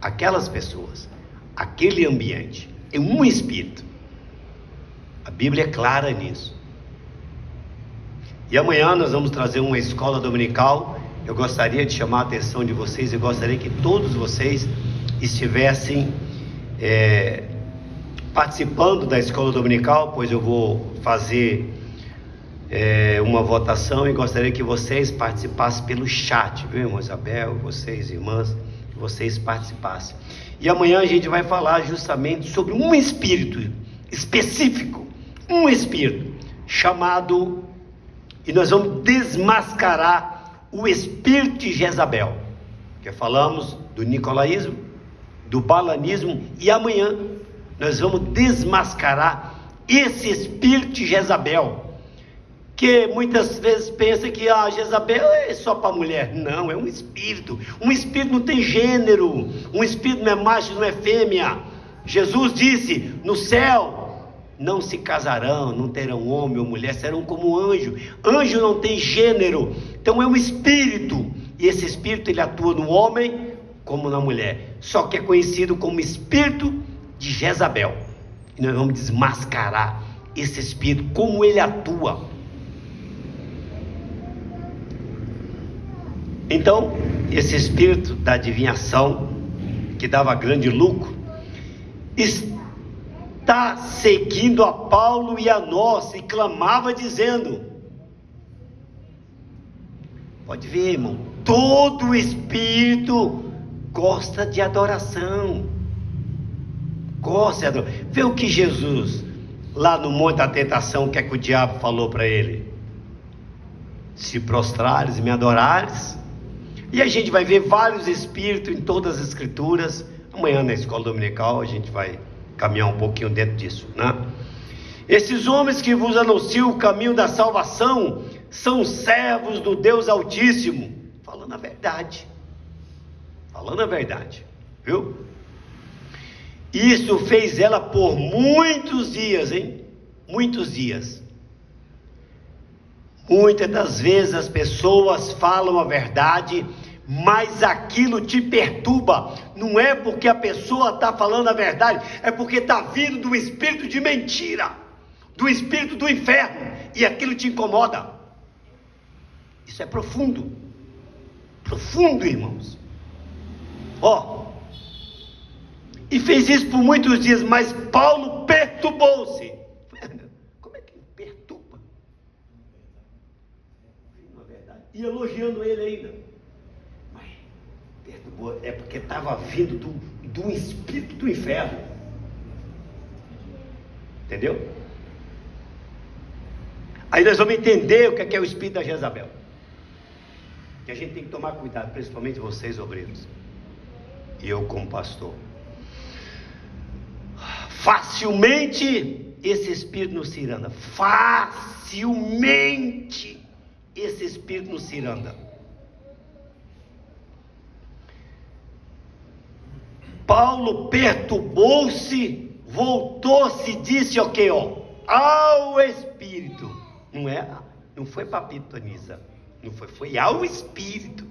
[SPEAKER 2] aquelas pessoas, aquele ambiente, é um espírito. A Bíblia é clara nisso. E amanhã nós vamos trazer uma escola dominical. Eu gostaria de chamar a atenção de vocês, eu gostaria que todos vocês estivessem participando da escola dominical, pois eu vou fazer uma votação e gostaria que vocês participassem pelo chat, viu, irmã Isabel, vocês, irmãs, que vocês participassem. E amanhã a gente vai falar justamente sobre um espírito específico, um espírito chamado, e nós vamos desmascarar o espírito de Jezabel, que falamos do nicolaísmo, do balanismo, e amanhã nós vamos desmascarar esse espírito de Jezabel, que muitas vezes pensa que Jezabel é só para mulher. Não, é um espírito não tem gênero, um espírito não é macho, não é fêmea. Jesus disse: no céu não se casarão, não terão homem ou mulher, serão como anjo. Anjo não tem gênero, então é um espírito, e esse espírito ele atua no homem como na mulher, só que é conhecido como espírito de Jezabel. E nós vamos desmascarar esse espírito, como ele atua. Então, esse espírito da adivinhação, que dava grande lucro, está seguindo a Paulo e a nós, e clamava dizendo, pode ver, irmão, todo espírito gosta de adoração, vê o que Jesus, lá no Monte da Tentação, que é que o diabo falou para ele: se prostrares e me adorares. E a gente vai ver vários espíritos em todas as escrituras. Amanhã na escola dominical a gente vai caminhar um pouquinho dentro disso, né? Esses homens que vos anunciam o caminho da salvação são servos do Deus Altíssimo, falando a verdade, viu? Isso fez ela por muitos dias, muitos dias. Muitas das vezes as pessoas falam a verdade, mas aquilo te perturba. Não é porque a pessoa está falando a verdade, é porque está vindo do espírito de mentira, do espírito do inferno, e aquilo te incomoda. Isso é profundo, profundo, irmãos. E fez isso por muitos dias, mas Paulo perturbou-se. Como é que perturba? E elogiando ele ainda. Mas perturbou, é porque estava vindo do espírito do inferno. Entendeu? Aí nós vamos entender o que é o espírito da Jezabel. Que a gente tem que tomar cuidado, principalmente vocês, obreiros. E eu como pastor. Facilmente esse espírito nos ciranda. Facilmente esse espírito nos ciranda. Paulo perturbou-se, voltou-se e disse ao espírito. Não foi para a pitonisa. Não foi ao espírito.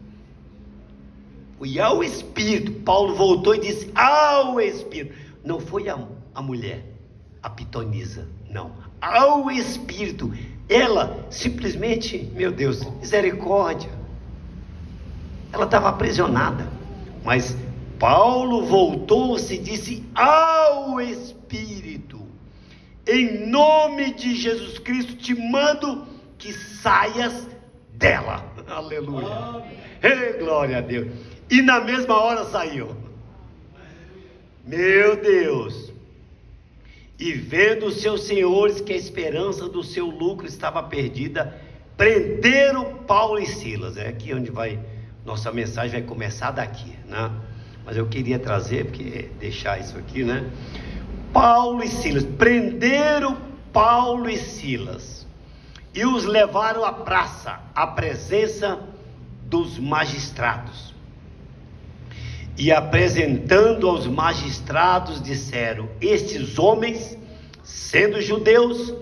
[SPEAKER 2] Foi ao espírito. Paulo voltou e disse ao espírito. Não foi a mulher, a pitonisa, não. Ao espírito. Ela simplesmente, meu Deus, misericórdia. Ela estava aprisionada. Mas Paulo voltou-se e disse ao espírito: em nome de Jesus Cristo te mando que saias dela. Aleluia. Glória a Deus. E na mesma hora saiu. Meu Deus. E vendo os seus senhores que a esperança do seu lucro estava perdida, prenderam Paulo e Silas. É aqui onde nossa mensagem vai começar daqui, né? Mas eu queria trazer, porque deixar isso aqui, né? Paulo e Silas, prenderam Paulo e Silas e os levaram à praça, à presença dos magistrados. E apresentando aos magistrados, disseram: estes homens, sendo judeus,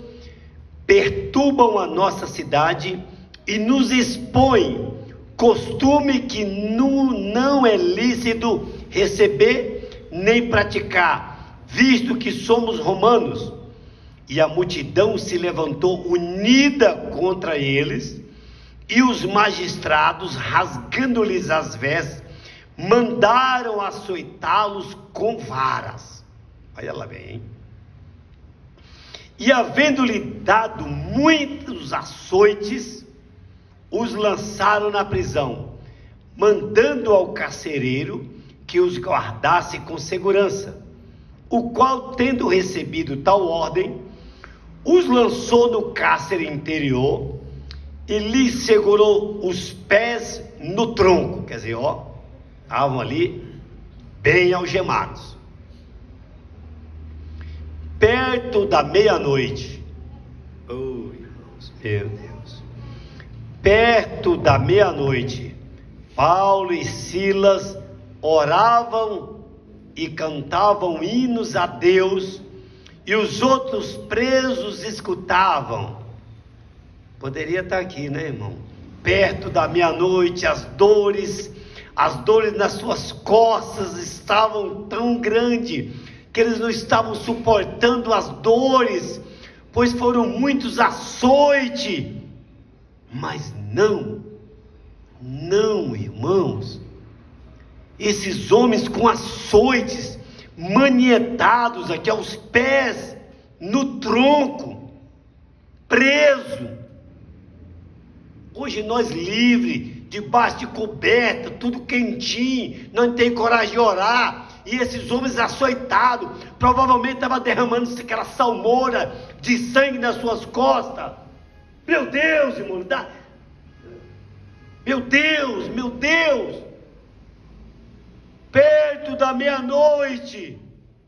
[SPEAKER 2] perturbam a nossa cidade e nos expõem costume que não é lícito receber nem praticar, visto que somos romanos. E a multidão se levantou unida contra eles, e os magistrados, rasgando-lhes as vestes, mandaram açoitá-los com varas. Olha lá bem, hein? E havendo-lhe dado muitos açoites, os lançaram na prisão, mandando ao carcereiro que os guardasse com segurança, o qual, tendo recebido tal ordem, os lançou no cárcere interior e lhes segurou os pés no tronco. Quer dizer, estavam ali bem algemados. Perto da meia-noite, irmãos, meu Deus, perto da meia-noite, Paulo e Silas oravam e cantavam hinos a Deus, e os outros presos escutavam. Poderia estar aqui, né, irmão? Perto da meia-noite, as dores nas suas costas estavam tão grandes, que eles não estavam suportando as dores, pois foram muitos açoites. Mas não, irmãos, esses homens com açoites, manietados aqui aos pés, no tronco, preso. Hoje nós livres, debaixo de coberta, tudo quentinho, não tem coragem de orar, e esses homens açoitados, provavelmente estavam derramando aquela salmoura de sangue nas suas costas. Meu Deus, irmão, meu Deus, perto da meia-noite.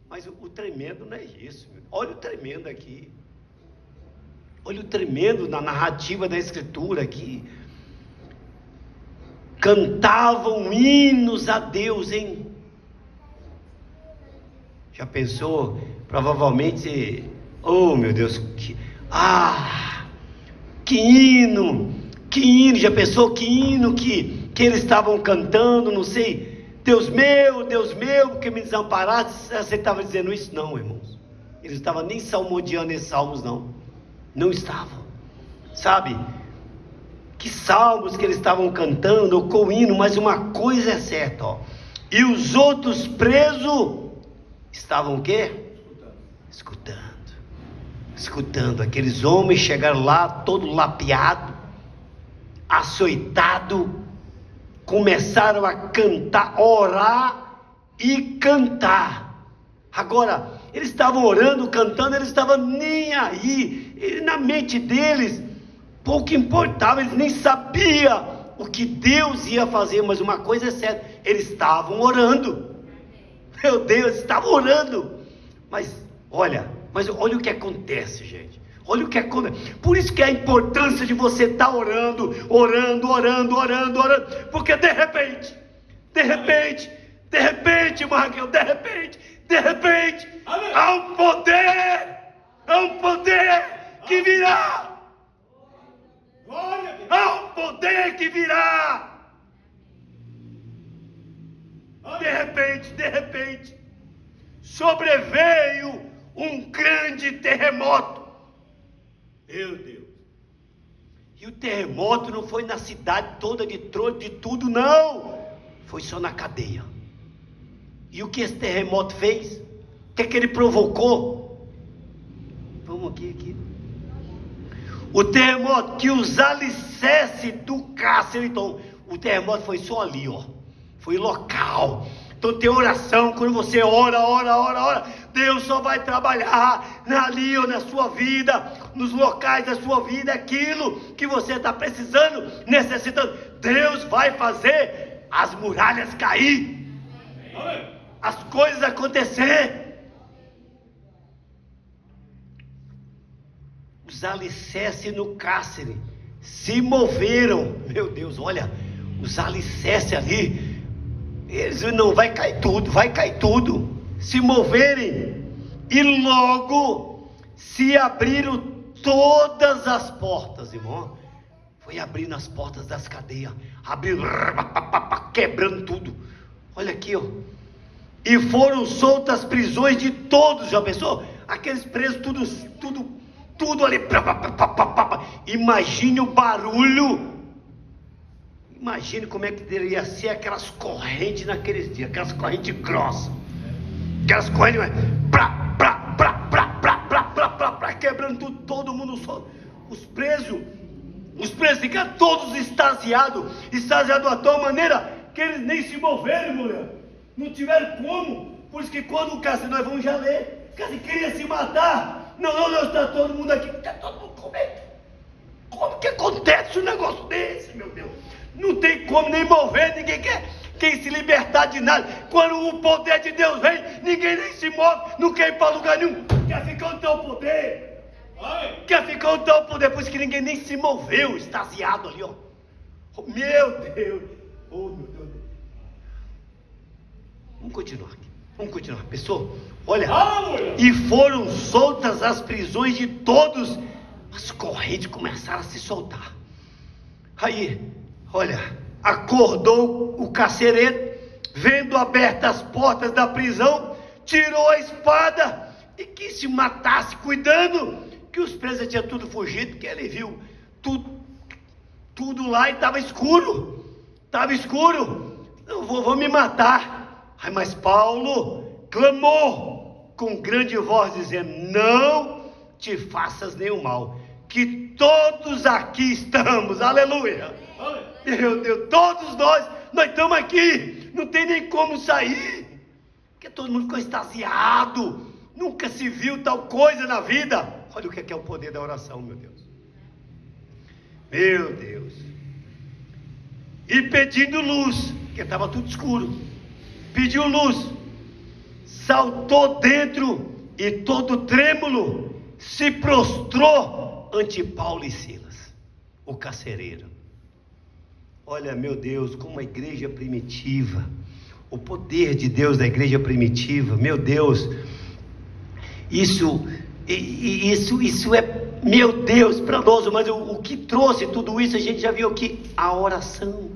[SPEAKER 2] Mas o tremendo não é isso, olha o tremendo aqui, olha o tremendo na narrativa da escritura aqui. Cantavam hinos a Deus, hein? Já pensou? Provavelmente, oh meu Deus, que hino, já pensou que hino que que eles estavam cantando, não sei, Deus meu, que me desamparaste. Você estava dizendo isso? Não, irmãos. Eles não estavam nem salmodiando esses salmos, não estavam, sabe? Que salmos que eles estavam cantando, ou com hino, mas uma coisa é certa, ó. E os outros presos estavam o quê? Escutando. Aqueles homens chegaram lá, todo lapiado, açoitado, começaram a cantar, orar e cantar. Agora, eles estavam orando, cantando, eles estavam nem aí, e na mente deles, pouco importava, eles nem sabiam o que Deus ia fazer, mas uma coisa é certa, eles estavam orando. Meu Deus, estavam orando. Mas olha o que acontece, gente. Olha o que acontece. Por isso que é a importância de você estar orando, porque de repente, Raquel, de repente, há um poder que virá. Há um poder que virá. De repente, sobreveio um grande terremoto. Meu Deus. E o terremoto não foi na cidade toda de tudo, não. Foi só na cadeia. E o que esse terremoto fez? O que ele provocou? Vamos aqui. O terremoto, que os alicerces do cárcere, então, o terremoto foi só ali, ó. Foi local. Então tem oração, quando você ora, Deus só vai trabalhar ali ou na sua vida, nos locais da sua vida, aquilo que você está precisando, necessitando. Deus vai fazer as muralhas cair, as coisas acontecer. Os alicerces no cárcere se moveram. Meu Deus, olha, os alicerces ali, eles não vai cair tudo, se moverem, e logo se abriram todas as portas, irmão. Foi abrindo as portas das cadeias, abrindo, quebrando tudo. Olha aqui, ó. E foram soltas as prisões de todos. Já pensou? Aqueles presos, tudo ali. Imagine o barulho. Imagine como é que deveria ser aquelas correntes naqueles dias, aquelas correntes grossas, aquelas correntes, quebrando tudo, todo mundo solto. Os presos ficaram todos extasiados de tal maneira que eles nem se moveram, mulher. Não tiveram como. Por isso que quando o Cássio, nós vamos já ler, Cássio queria se matar. Não, está todo mundo aqui, está todo mundo comendo. Como que acontece um negócio desse, meu Deus? Não tem como nem mover, ninguém quer se libertar de nada. Quando o poder de Deus vem, ninguém nem se move, não quer ir para lugar nenhum, quer ficar no teu poder. Por isso que ninguém nem se moveu, extasiado ali, ó. Meu Deus. Oh, meu Deus. Vamos continuar, pessoal. Olha, e foram soltas as prisões de todos, as correntes começaram a se soltar. Aí, olha, acordou o carcereiro, vendo abertas as portas da prisão, tirou a espada e quis se matar, cuidando que os presos tinham tudo fugido, porque ele viu tudo lá e estava escuro. Eu vou me matar. Aí, mas Paulo clamou com grande voz, dizendo: não te faças nenhum mal, que todos aqui estamos. Aleluia. Meu Deus, todos nós estamos aqui, não tem nem como sair, porque todo mundo ficou extasiado, nunca se viu tal coisa na vida. Olha o que é o poder da oração, meu Deus. E pedindo luz, porque estava tudo escuro, pediu luz, saltou dentro e todo trêmulo se prostrou ante Paulo e Silas, o carcereiro. Olha, meu Deus, como a igreja primitiva, o poder de Deus da igreja primitiva, meu Deus, isso é, meu Deus, para nós, mas o que trouxe tudo isso, a gente já viu aqui, a oração.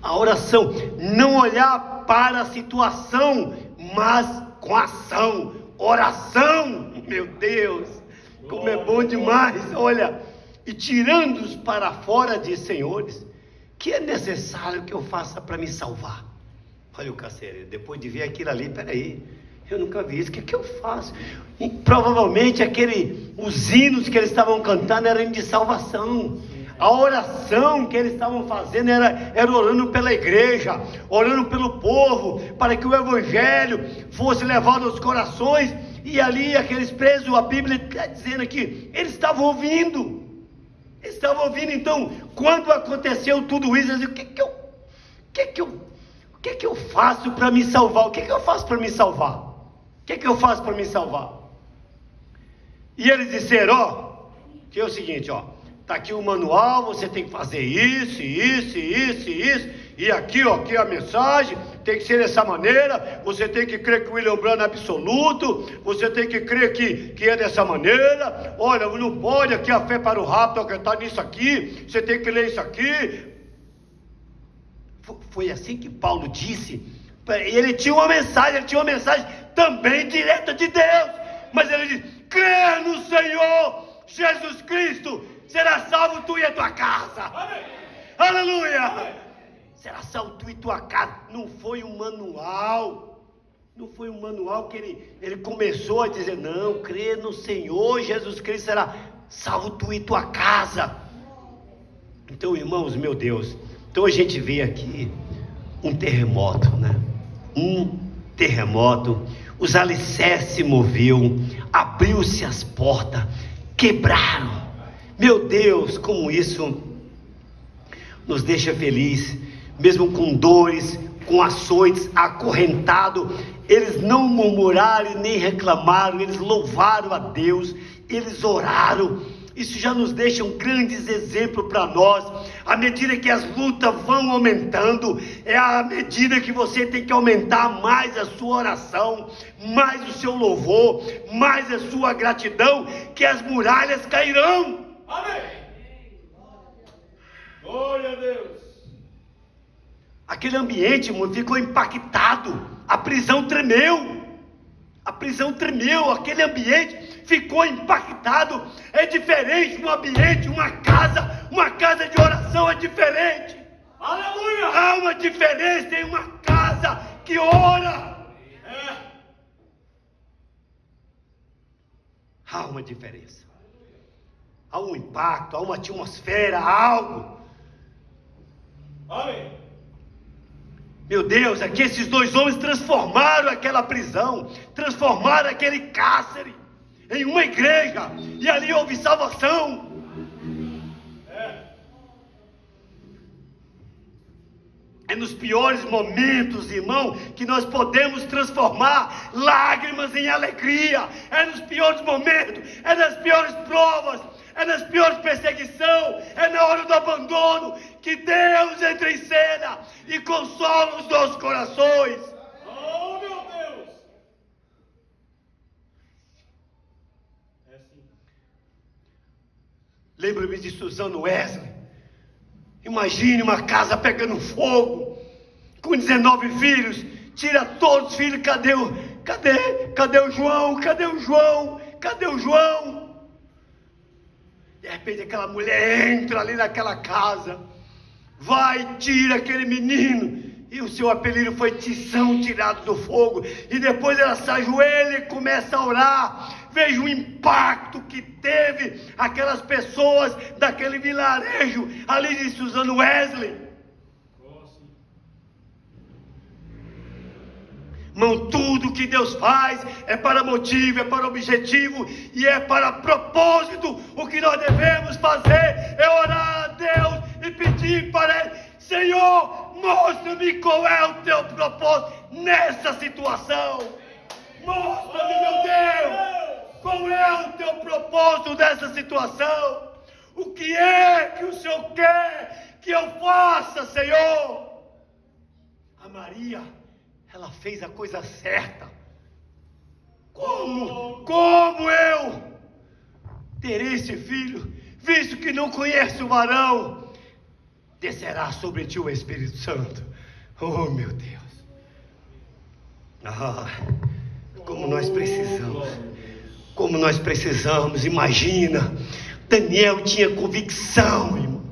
[SPEAKER 2] A oração, não olhar para a situação, mas com ação. Oração, meu Deus, como é bom demais. Olha, e tirando-os para fora, diz: senhores, que é necessário que eu faça para me salvar? Olha o carcereiro, depois de ver aquilo ali: peraí, eu nunca vi isso, o que é que eu faço? E provavelmente os hinos que eles estavam cantando eram de salvação. A oração que eles estavam fazendo era orando pela igreja, orando pelo povo, para que o evangelho fosse levado aos corações. E ali aqueles presos, a Bíblia está dizendo aqui, eles estavam ouvindo. Então, quando aconteceu tudo isso, eles diziam: o que que eu faço para me salvar? O que que eu faço para me salvar? O que que eu faço para me salvar? E eles disseram: que é o seguinte, está aqui o manual, você tem que fazer isso, e aqui é a mensagem, tem que ser dessa maneira, você tem que crer que o William Branham é absoluto, você tem que crer que é dessa maneira, olha, não pode, aqui a fé para o rápido, está nisso aqui, você tem que ler isso aqui. Foi assim que Paulo disse. Ele tinha uma mensagem também direta de Deus, mas ele diz: crê no Senhor Jesus Cristo, será salvo tu e a tua casa. Amém. Aleluia. Amém. Será salvo tu e tua casa. Não foi um manual que ele começou a dizer: não, crê no Senhor Jesus Cristo, será salvo tu e tua casa. Então, irmãos, meu Deus, então a gente vê aqui um terremoto, né? Os alicerces se moveu, abriu-se as portas, quebraram. Meu Deus, como isso nos deixa feliz, mesmo com dores, com açoites, acorrentado, eles não murmuraram nem reclamaram, eles louvaram a Deus, eles oraram. Isso já nos deixa um grande exemplo para nós. À medida que as lutas vão aumentando, é à medida que você tem que aumentar mais a sua oração, mais o seu louvor, mais a sua gratidão, que as muralhas cairão. Amém. Glória a Deus. Aquele ambiente, irmão, ficou impactado. A prisão tremeu, aquele ambiente ficou impactado. É diferente um ambiente, uma casa de oração é diferente. Aleluia! Há uma diferença em uma casa que ora. Há uma diferença. Há um impacto, há uma atmosfera, há algo. Amém. Meu Deus, aqui esses dois homens transformaram aquela prisão, transformaram aquele cárcere em uma igreja, e ali houve salvação. É nos piores momentos, irmão, que nós podemos transformar lágrimas em alegria. É nos piores momentos, é nas piores provas, é nas piores perseguições, é na hora do abandono que Deus entra em cena e consola os nossos corações. Oh, meu Deus! É assim. Lembro-me de Susana Wesley. Imagine uma casa pegando fogo, com 19 filhos, tira todos os filhos, cadê o João? De repente aquela mulher entra ali naquela casa, vai, tira aquele menino, e o seu apelido foi Tição, tirado do fogo, e depois ela se ajoelha e começa a orar. Veja o impacto que teve aquelas pessoas daquele vilarejo ali de Susana Wesley. Irmão, tudo que Deus faz é para motivo, é para objetivo e é para propósito. O que nós devemos fazer é orar a Deus e pedir para Ele: Senhor, mostra-me qual é o teu propósito nessa situação. Mostra-me, meu Deus, qual é o teu propósito nessa situação. O que é que o Senhor quer que eu faça, Senhor? A Maria, ela fez a coisa certa. Como eu terei esse filho, visto que não conheço o varão? descerá sobre ti o Espírito Santo. Oh, meu Deus. Como nós precisamos. Como nós precisamos. Imagina, Daniel tinha convicção, irmão.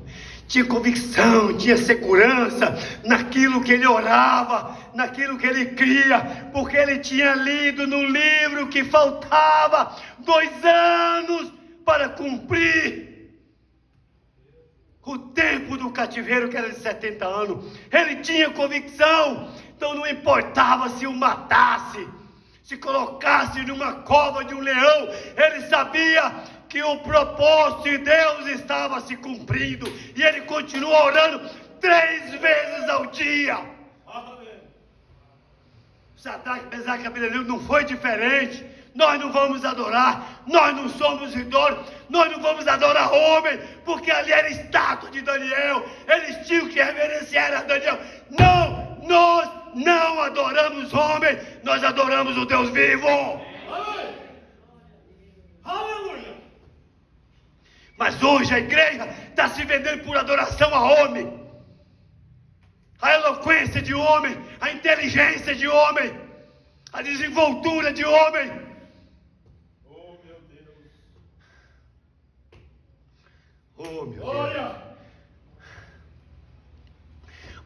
[SPEAKER 2] Tinha convicção, tinha segurança naquilo que ele orava, naquilo que ele cria, porque ele tinha lido no livro que faltava 2 anos para cumprir o tempo do cativeiro, que era de 70 anos. Ele tinha convicção, então não importava se o matasse, se colocasse numa cova de um leão, ele sabia que o propósito de Deus estava se cumprindo, e ele continuou orando 3 vezes ao dia. Sadraque, Mesaque e Abednego não foi diferente. Nós não vamos adorar, nós não somos ídolos, nós não vamos adorar homem, porque ali era estátua de Daniel, eles tinham que reverenciar a Daniel. Não, nós não adoramos homem, nós adoramos o Deus vivo. Aleluia! Mas hoje a igreja está se vendendo por adoração a homem, a eloquência de homem, a inteligência de homem, a desenvoltura de homem.
[SPEAKER 3] Oh, meu Deus.
[SPEAKER 2] Oh, meu Deus.
[SPEAKER 3] Olha.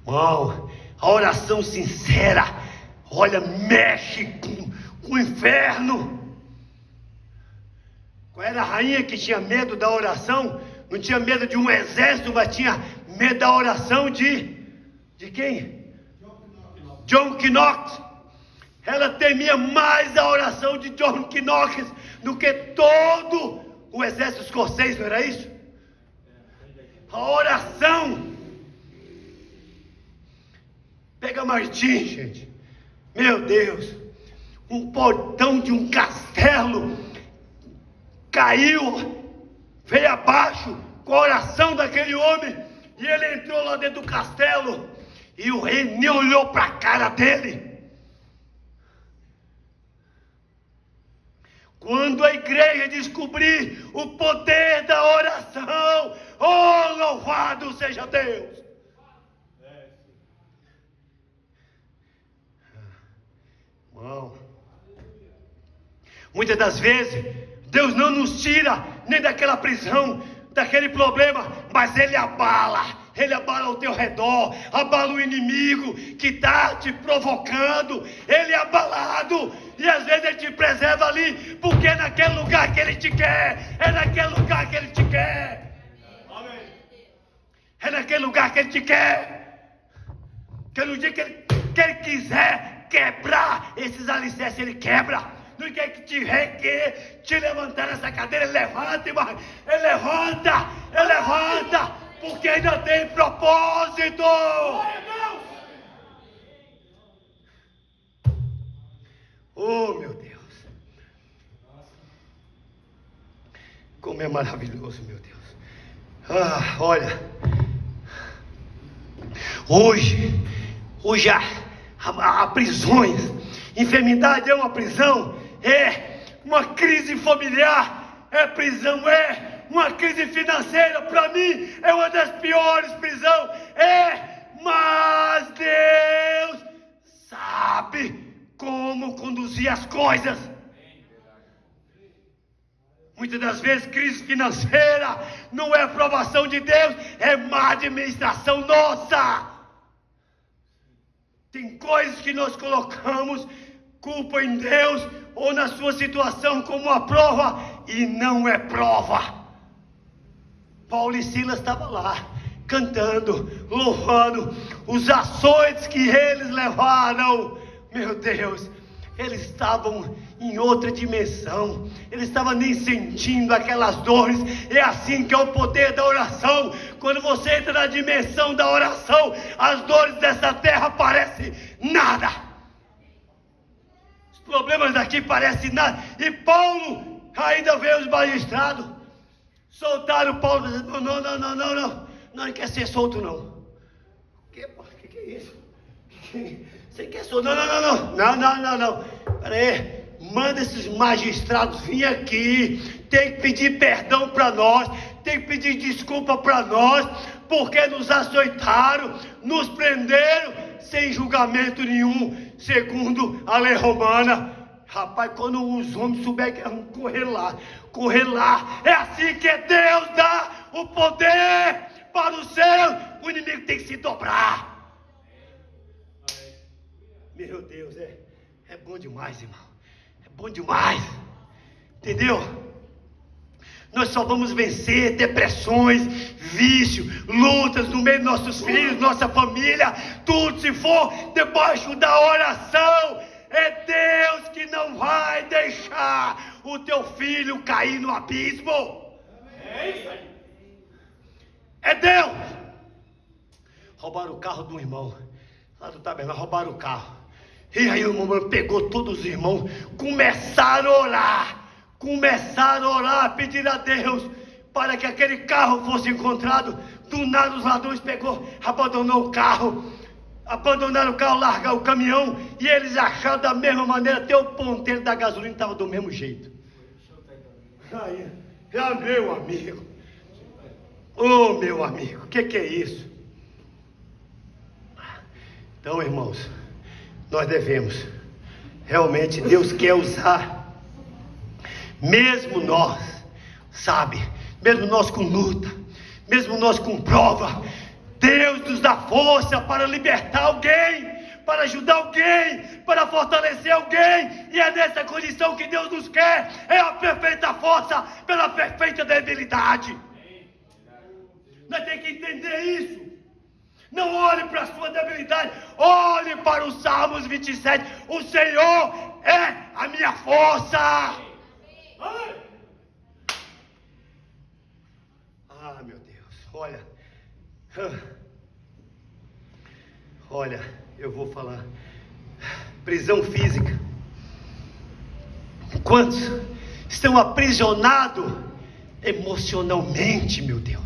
[SPEAKER 2] Irmão, a oração sincera, olha, mexe com o inferno. Qual era a rainha que tinha medo da oração? Não tinha medo de um exército, mas tinha medo da oração de quem? John Knox. Ela temia mais a oração de John Knox do que todo o exército escocês, não era isso? A oração. Pega Martim, gente. Meu Deus. Um portão de um castelo caiu, veio abaixo com a oração daquele homem, e ele entrou lá dentro do castelo, e o rei nem olhou para a cara dele. Quando a igreja descobrir o poder da oração, oh, louvado seja Deus! Irmão, muitas das vezes Deus não nos tira nem daquela prisão, daquele problema, mas Ele abala ao teu redor, abala o inimigo que está te provocando. Ele é abalado, e às vezes Ele te preserva ali, porque é naquele lugar que Ele te quer, é naquele lugar que Ele te quer. Amém. É naquele lugar que Ele te quer, que no dia que Ele quiser quebrar esses alicerces, Ele quebra. Não quer que tiver que te levantar nessa cadeira, Ele levanta, irmão. Ele levanta, porque ainda tem propósito. Oh, meu Deus. Como é maravilhoso, meu Deus. Olha. Hoje há prisões. Enfermidade é uma prisão, é uma crise familiar, é prisão, é uma crise financeira, para mim é uma das piores prisões, mas Deus sabe como conduzir as coisas. Muitas das vezes crise financeira não é aprovação de Deus, é má administração nossa. Tem coisas que nós colocamos culpa em Deus ou na sua situação como uma prova, e não é prova. Paulo e Silas estavam lá, cantando, louvando, os açoites que eles levaram, meu Deus, eles estavam em outra dimensão, eles estavam nem sentindo aquelas dores. É assim que é o poder da oração. Quando você entra na dimensão da oração, as dores dessa terra parecem nada, os problemas daqui parecem nada. E Paulo, ainda veio os magistrados, soltaram Paulo, dizendo: não quer ser solto não. O que é isso? Você quer solto? Não. Pera aí. Manda esses magistrados vir aqui, tem que pedir perdão para nós, tem que pedir desculpa para nós, porque nos açoitaram, nos prenderam, sem julgamento nenhum, segundo a lei romana. Rapaz, quando os homens souberem que vão correr lá, é assim que Deus dá o poder para o céu, o inimigo tem que se dobrar. Meu Deus, é bom demais, irmão, é bom demais, entendeu? Nós só vamos vencer depressões, vícios, lutas no meio dos nossos filhos, nossa família, tudo se for debaixo da oração. É Deus que não vai deixar o teu filho cair no abismo. É Deus. Roubaram o carro do irmão, lá do tabernáculo, roubaram o carro. E aí o irmão pegou todos os irmãos, começaram a orar, pedir a Deus para que aquele carro fosse encontrado. Do nada os ladrões abandonaram o carro, largaram o caminhão, e eles acharam da mesma maneira, até o ponteiro da gasolina estava do mesmo jeito. Aí, meu amigo, meu amigo, o que é isso? Então, irmãos, nós devemos, realmente Deus quer usar, mesmo nós, mesmo nós com luta, mesmo nós com prova, Deus nos dá força para libertar alguém, para ajudar alguém, para fortalecer alguém, e é nessa condição que Deus nos quer, é a perfeita força pela perfeita debilidade. Nós temos que entender isso. Não olhe para a sua debilidade, olhe para os Salmos 27, o Senhor é a minha força. Meu Deus, olha, eu vou falar, prisão física, quantos estão aprisionados emocionalmente, meu Deus?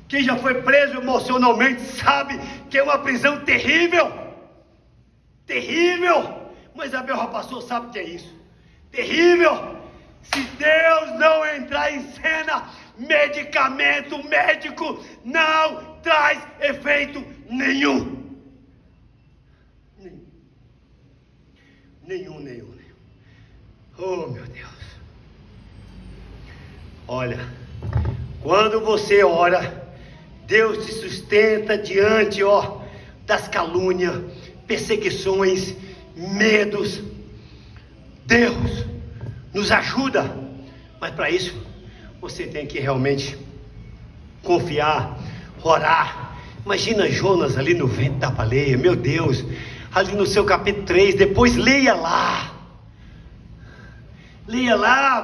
[SPEAKER 2] Quem já foi preso emocionalmente sabe que é uma prisão terrível, mas Abel já passou, sabe o que é isso, terrível. Se Deus não entrar em cena, medicamento médico não traz efeito nenhum. Nenhum. Oh, meu Deus. Olha, quando você ora, Deus te sustenta diante, das calúnias, perseguições, medos. Deus nos ajuda, mas para isso você tem que realmente confiar, orar. Imagina Jonas ali no ventre da baleia, meu Deus, ali no seu capítulo 3, depois leia lá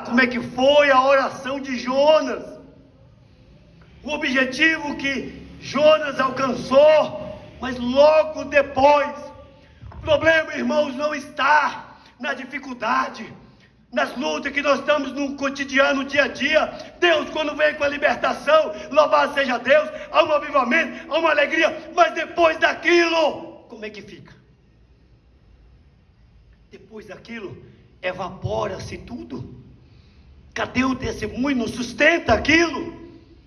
[SPEAKER 2] como é que foi a oração de Jonas, o objetivo que Jonas alcançou, mas logo depois, o problema, irmãos, não está na dificuldade, nas lutas que nós estamos no cotidiano, no dia a dia. Deus, quando vem com a libertação, louvado seja Deus, há um avivamento, há uma alegria, mas depois daquilo, como é que fica? Depois daquilo, evapora-se tudo. Cadê o testemunho? Não sustenta aquilo,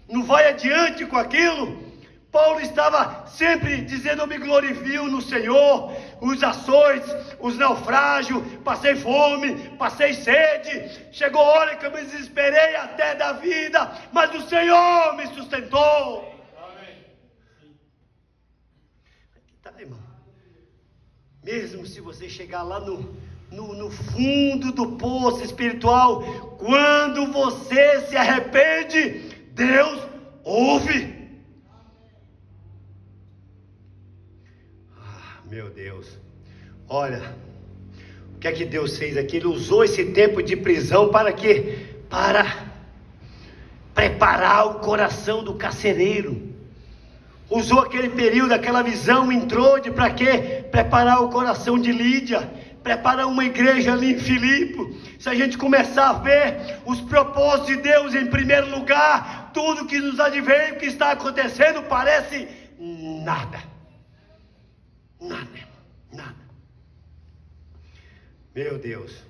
[SPEAKER 2] não vai adiante com aquilo. Paulo estava sempre dizendo: eu me glorifio no Senhor. Os açoites, os naufrágios, passei fome, passei sede, chegou a hora que eu me desesperei até da vida, mas o Senhor me sustentou. Amém. Aqui está, irmão. Mesmo se você chegar lá no fundo do poço espiritual, quando você se arrepende, Deus ouve. Meu Deus, olha, o que é que Deus fez aqui? Ele usou esse tempo de prisão para quê? Para preparar o coração do carcereiro. Usou aquele período, aquela visão, entrou para quê? Preparar o coração de Lídia, preparar uma igreja ali em Filipe. Se a gente começar a ver os propósitos de Deus em primeiro lugar, tudo que nos advém, o que está acontecendo, parece nada. Nada. Meu Deus,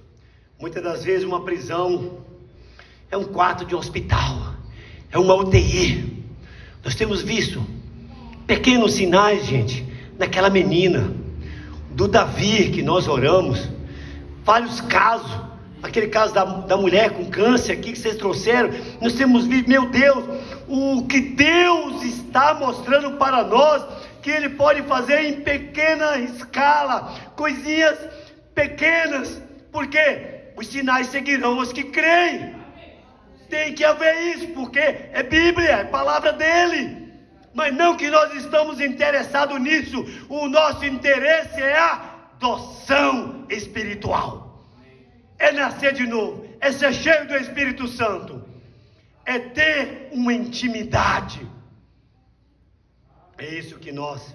[SPEAKER 2] muitas das vezes uma prisão é um quarto de hospital, é uma UTI. Nós temos visto pequenos sinais, gente, daquela menina, do Davi que nós oramos, vários casos, aquele caso da mulher com câncer aqui que vocês trouxeram. Nós temos visto, meu Deus, o que Deus está mostrando para nós, que Ele pode fazer em pequena escala, coisinhas pequenas, porque os sinais seguirão os que creem. Tem que haver isso, porque é Bíblia, é palavra dele. Mas não que nós estamos interessados nisso. O nosso interesse é a adoção espiritual. É nascer de novo, é ser cheio do Espírito Santo, é ter uma intimidade. É isso que nós,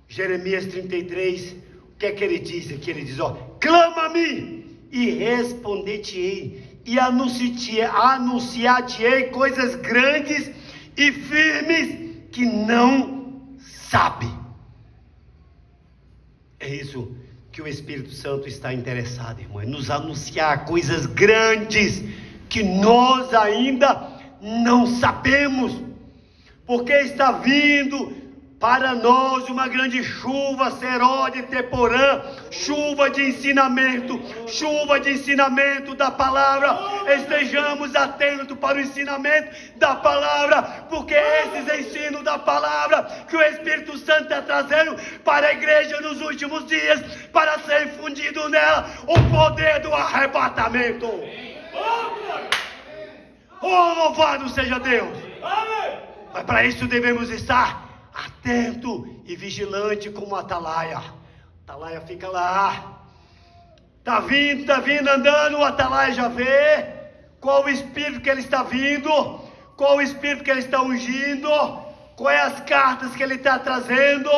[SPEAKER 2] Jeremias 33, o que é que ele diz aqui? Ele diz, clama a mim e responder-te-ei, e anunciar-te-ei coisas grandes e firmes que não sabe. É isso que o Espírito Santo está interessado, irmão, é nos anunciar coisas grandes que nós ainda não sabemos, porque está vindo para nós uma grande chuva, serode, temporã, chuva de ensinamento da palavra. Estejamos atentos para o ensinamento da palavra, porque esses ensinos da palavra que o Espírito Santo está trazendo para a igreja nos últimos dias, para ser infundido nela o poder do arrebatamento. Oh, louvado seja Deus! Mas para isso devemos estar atento e vigilante como a atalaia. A atalaia fica lá, tá vindo andando, o atalaia já vê qual o espírito que ele está vindo, qual o espírito que ele está ungindo, quais as cartas que ele está trazendo,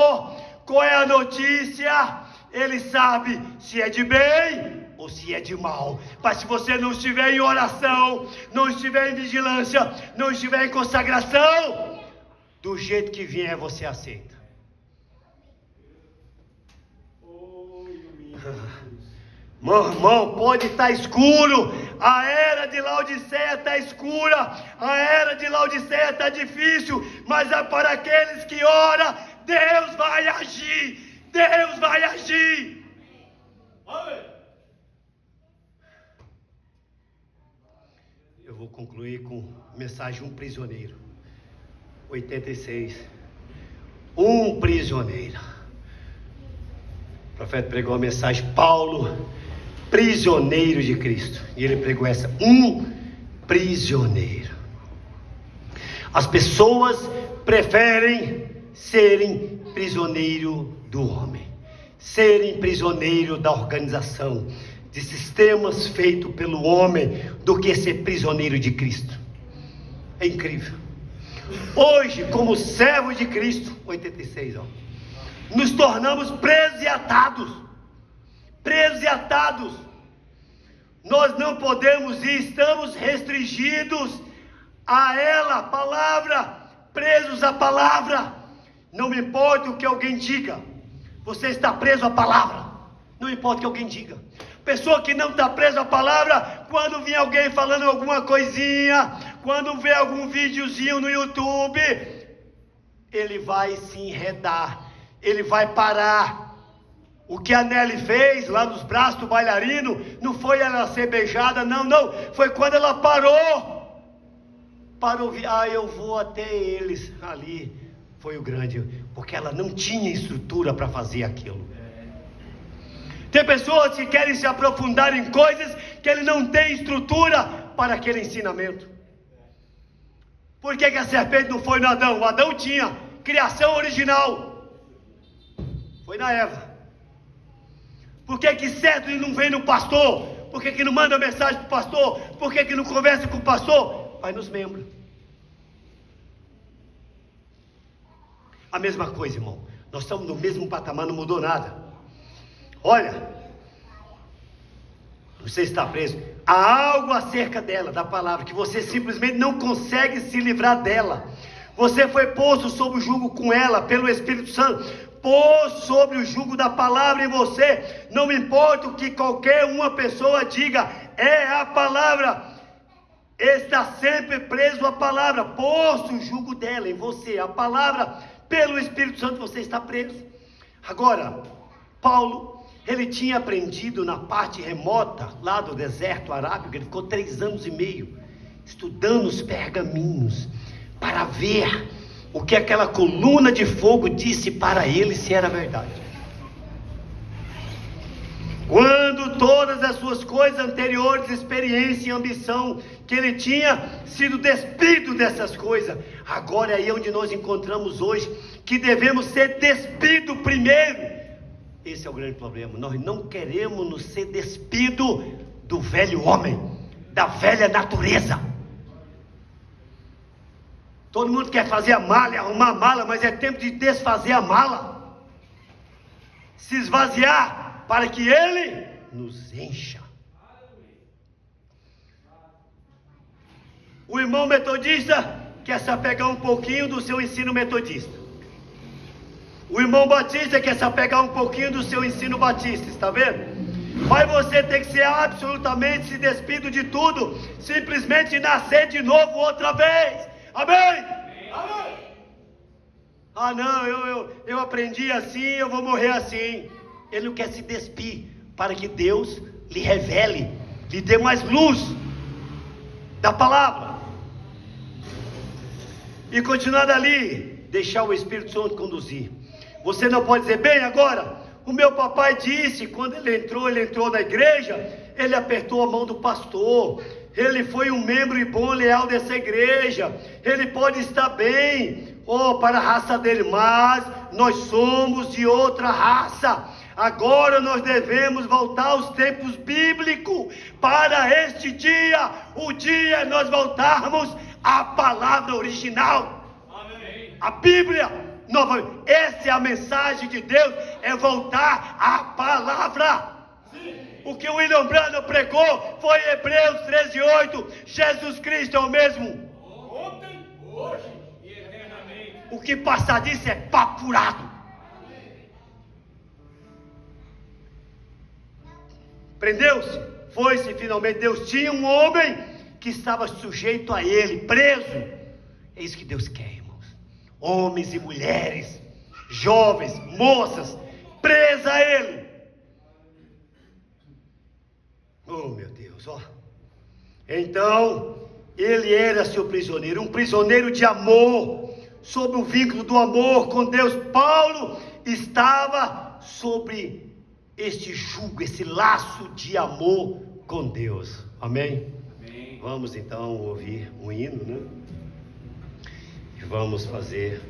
[SPEAKER 2] qual é a notícia. Ele sabe se é de bem ou se é de mal. Mas se você não estiver em oração, não estiver em vigilância, não estiver em consagração, do jeito que vier você aceita. Irmão, pode estar escuro, a era de Laodiceia está escura, a era de Laodiceia está difícil, mas é para aqueles que oram, Deus vai agir, Deus vai agir. Eu vou concluir com a mensagem Um Prisioneiro, 86. Um prisioneiro. O profeta pregou a mensagem, Paulo, prisioneiro de Cristo, e ele pregou essa, um prisioneiro. As pessoas preferem serem prisioneiro do homem, serem prisioneiro da organização, de sistemas feitos pelo homem, do que ser prisioneiro de Cristo. É incrível. Hoje, como servos de Cristo, 86, nos tornamos presos e atados. Presos e atados. Nós não podemos ir, estamos restringidos a ela, a palavra, presos à palavra. Não me importa o que alguém diga, você está preso à palavra. Não importa o que alguém diga. Pessoa que não está presa à palavra, quando vem alguém falando alguma coisinha, quando vê algum videozinho no YouTube, ele vai se enredar, ele vai parar. O que a Nelly fez lá nos braços do bailarino, não foi ela ser beijada, não, foi quando ela parou, eu vou até eles ali, foi o grande, porque ela não tinha estrutura para fazer aquilo. Tem pessoas que querem se aprofundar em coisas que ele não tem estrutura para aquele ensinamento. Por que a serpente não foi no Adão? O Adão tinha criação original, foi na Eva. Por que certo ele não vem no pastor? Por que não manda mensagem para o pastor? Por que não conversa com o pastor? Vai nos membros. A mesma coisa, irmão. Nós estamos no mesmo patamar, não mudou nada. Olha, você está preso. Há algo acerca dela, da palavra, que você simplesmente não consegue se livrar dela. Você foi posto sob o jugo com ela, pelo Espírito Santo. Pôs sobre o jugo da palavra em você. Não importa o que qualquer uma pessoa diga, é a palavra. está sempre preso à palavra, posto o jugo dela em você, a palavra, pelo Espírito Santo você está preso. Agora, Paulo, ele tinha aprendido na parte remota, lá do deserto arábico, ele ficou 3 anos e meio, estudando os pergaminhos, para ver o que aquela coluna de fogo disse para ele, se era verdade. Quando todas as suas coisas anteriores, experiência e ambição que ele tinha sido despido dessas coisas, agora é aí onde nós encontramos hoje, que devemos ser despido primeiro. Esse é o grande problema, nós não queremos nos ser despido do velho homem, da velha natureza. Todo mundo quer fazer a mala, arrumar a mala, mas é tempo de desfazer a mala, se esvaziar, para que ele nos encha. O irmão metodista quer se apegar um pouquinho do seu ensino metodista. O irmão batista quer se apegar um pouquinho do seu ensino batista, está vendo? Mas você tem que ser absolutamente se despido de tudo, simplesmente nascer de novo outra vez. Amém? Amém. Ah não, eu aprendi assim, eu vou morrer assim. Ele não quer se despir, para que Deus lhe revele, lhe dê mais luz da palavra. E continuar ali, deixar o Espírito Santo conduzir. Você não pode dizer, bem, agora, o meu papai disse, quando ele entrou na igreja, ele apertou a mão do pastor, ele foi um membro e bom, leal dessa igreja, ele pode estar bem, para a raça dele, mas nós somos de outra raça. Agora nós devemos voltar aos tempos bíblicos, para este dia, o dia nós voltarmos à palavra original. Amém. A Bíblia. Novamente, essa é a mensagem de Deus, é voltar à palavra. Sim. O que o William Branham pregou foi Hebreus 13:8. Jesus Cristo é o mesmo ontem, hoje e eternamente. O que passar disso é papo furado. Prendeu-se, foi-se finalmente. Deus tinha um homem que estava sujeito a ele, preso. É isso que Deus quer, irmãos. Homens e mulheres, jovens, moças, presas a ele. Oh meu Deus, ó. Então, ele era seu prisioneiro, um prisioneiro de amor, sob o vínculo do amor com Deus. Paulo estava sobre este jugo, esse laço de amor com Deus. Amém? Amém. Vamos então ouvir um hino, né? E vamos fazer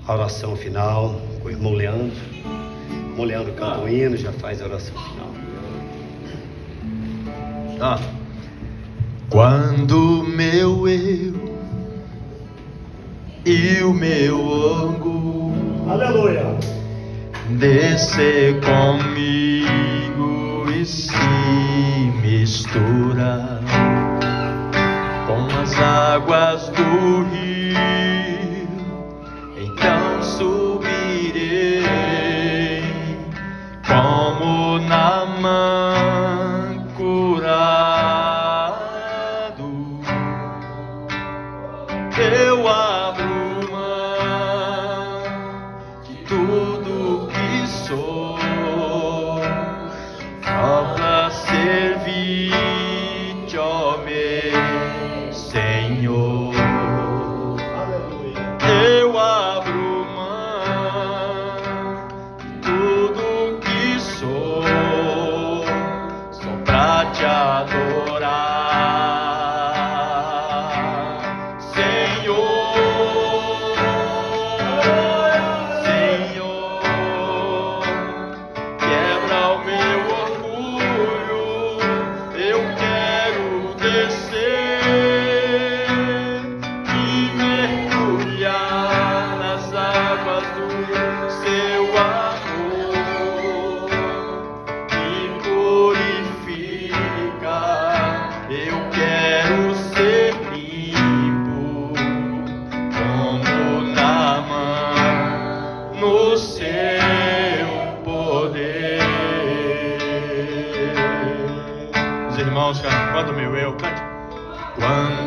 [SPEAKER 2] a oração final com o irmão Leandro. O irmão Leandro canta o hino, já faz a oração final.
[SPEAKER 3] Quando meu eu e o meu orgulho,
[SPEAKER 2] aleluia,
[SPEAKER 3] descer comigo e se mistura com as águas do rio, então subirei como Naamã curado. Eu abro mão de tudo que sou, só pra servir-te, ó meu Senhor. Eu abro mão de tudo que sou, só pra te adorar. Quando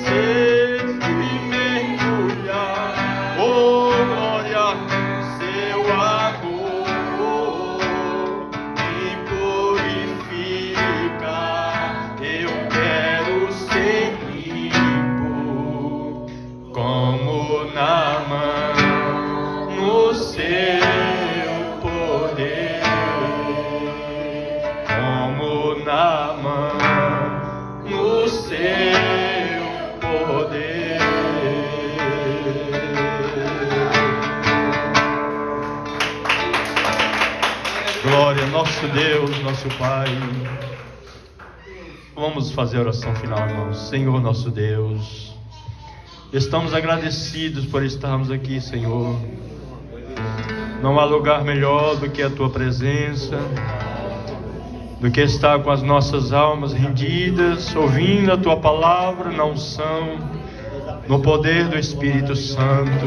[SPEAKER 3] descer e mergulhar, oh glória, seu amor me purifica. Eu quero ser limpo como Naamã no seu poder, como Naamã no seu poder. Glória ao nosso Deus, nosso Pai. Vamos fazer a oração final, irmãos. Senhor nosso Deus, estamos agradecidos por estarmos aqui, Senhor. Não há lugar melhor do que a Tua presença, do que estar com as nossas almas rendidas, ouvindo a Tua palavra na unção, no poder do Espírito Santo.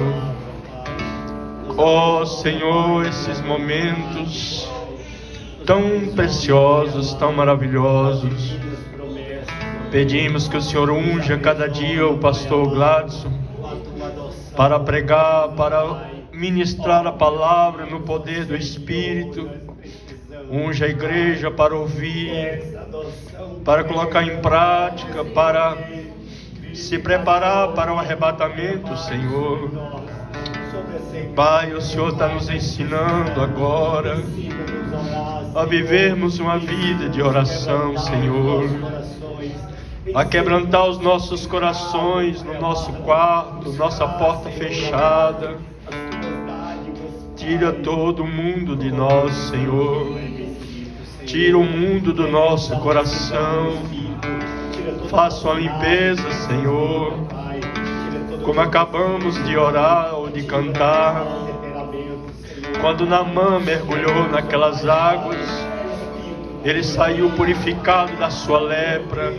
[SPEAKER 3] Ó Senhor, esses momentos tão preciosos, tão maravilhosos, pedimos que o Senhor unja cada dia o pastor Gladson para pregar, para ministrar a palavra no poder do Espírito. Unja a igreja para ouvir, para colocar em prática, para se preparar para o arrebatamento, Senhor. Pai, o Senhor está nos ensinando agora a vivermos uma vida de oração, Senhor, a quebrantar os nossos corações no nosso quarto, nossa porta fechada. Tira todo o mundo de nós, Senhor. Tira o mundo do nosso coração. Faça uma limpeza, Senhor. Como acabamos de orar ou de cantar, quando Naamã mergulhou naquelas águas, ele saiu purificado da sua lepra.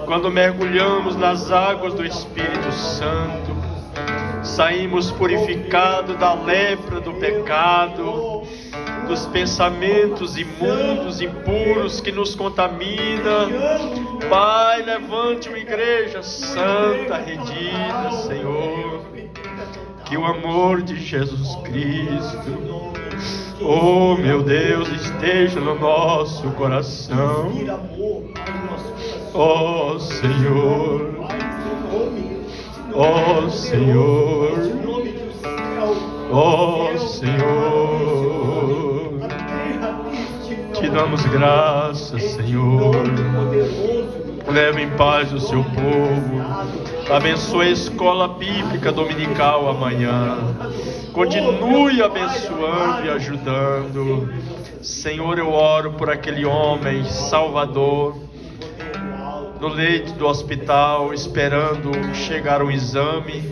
[SPEAKER 3] Quando mergulhamos nas águas do Espírito Santo, saímos purificados da lepra do pecado, dos pensamentos imundos, impuros que nos contaminam. Pai, levante uma igreja santa, redida, Senhor. Que o amor de Jesus Cristo, oh meu Deus, esteja no nosso coração. Oh Senhor, oh Senhor, oh Senhor, te damos graças, Senhor. Leve em paz o seu povo. Abençoe a escola bíblica dominical amanhã. Continue abençoando e ajudando. Senhor, eu oro por aquele homem, Salvador, no leito do hospital, esperando chegar um exame.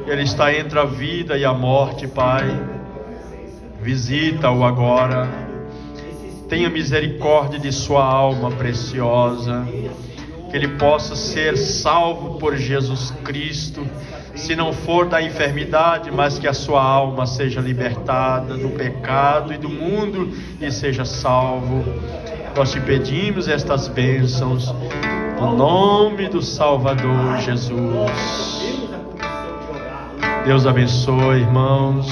[SPEAKER 3] Ele está entre a vida e a morte, Pai. Visita-o agora. Tenha misericórdia de sua alma preciosa. Que ele possa ser salvo por Jesus Cristo. Se não for da enfermidade, mas que a sua alma seja libertada do pecado e do mundo e seja salvo. Nós te pedimos estas bênçãos, no nome do Salvador Jesus. Deus abençoe, irmãos.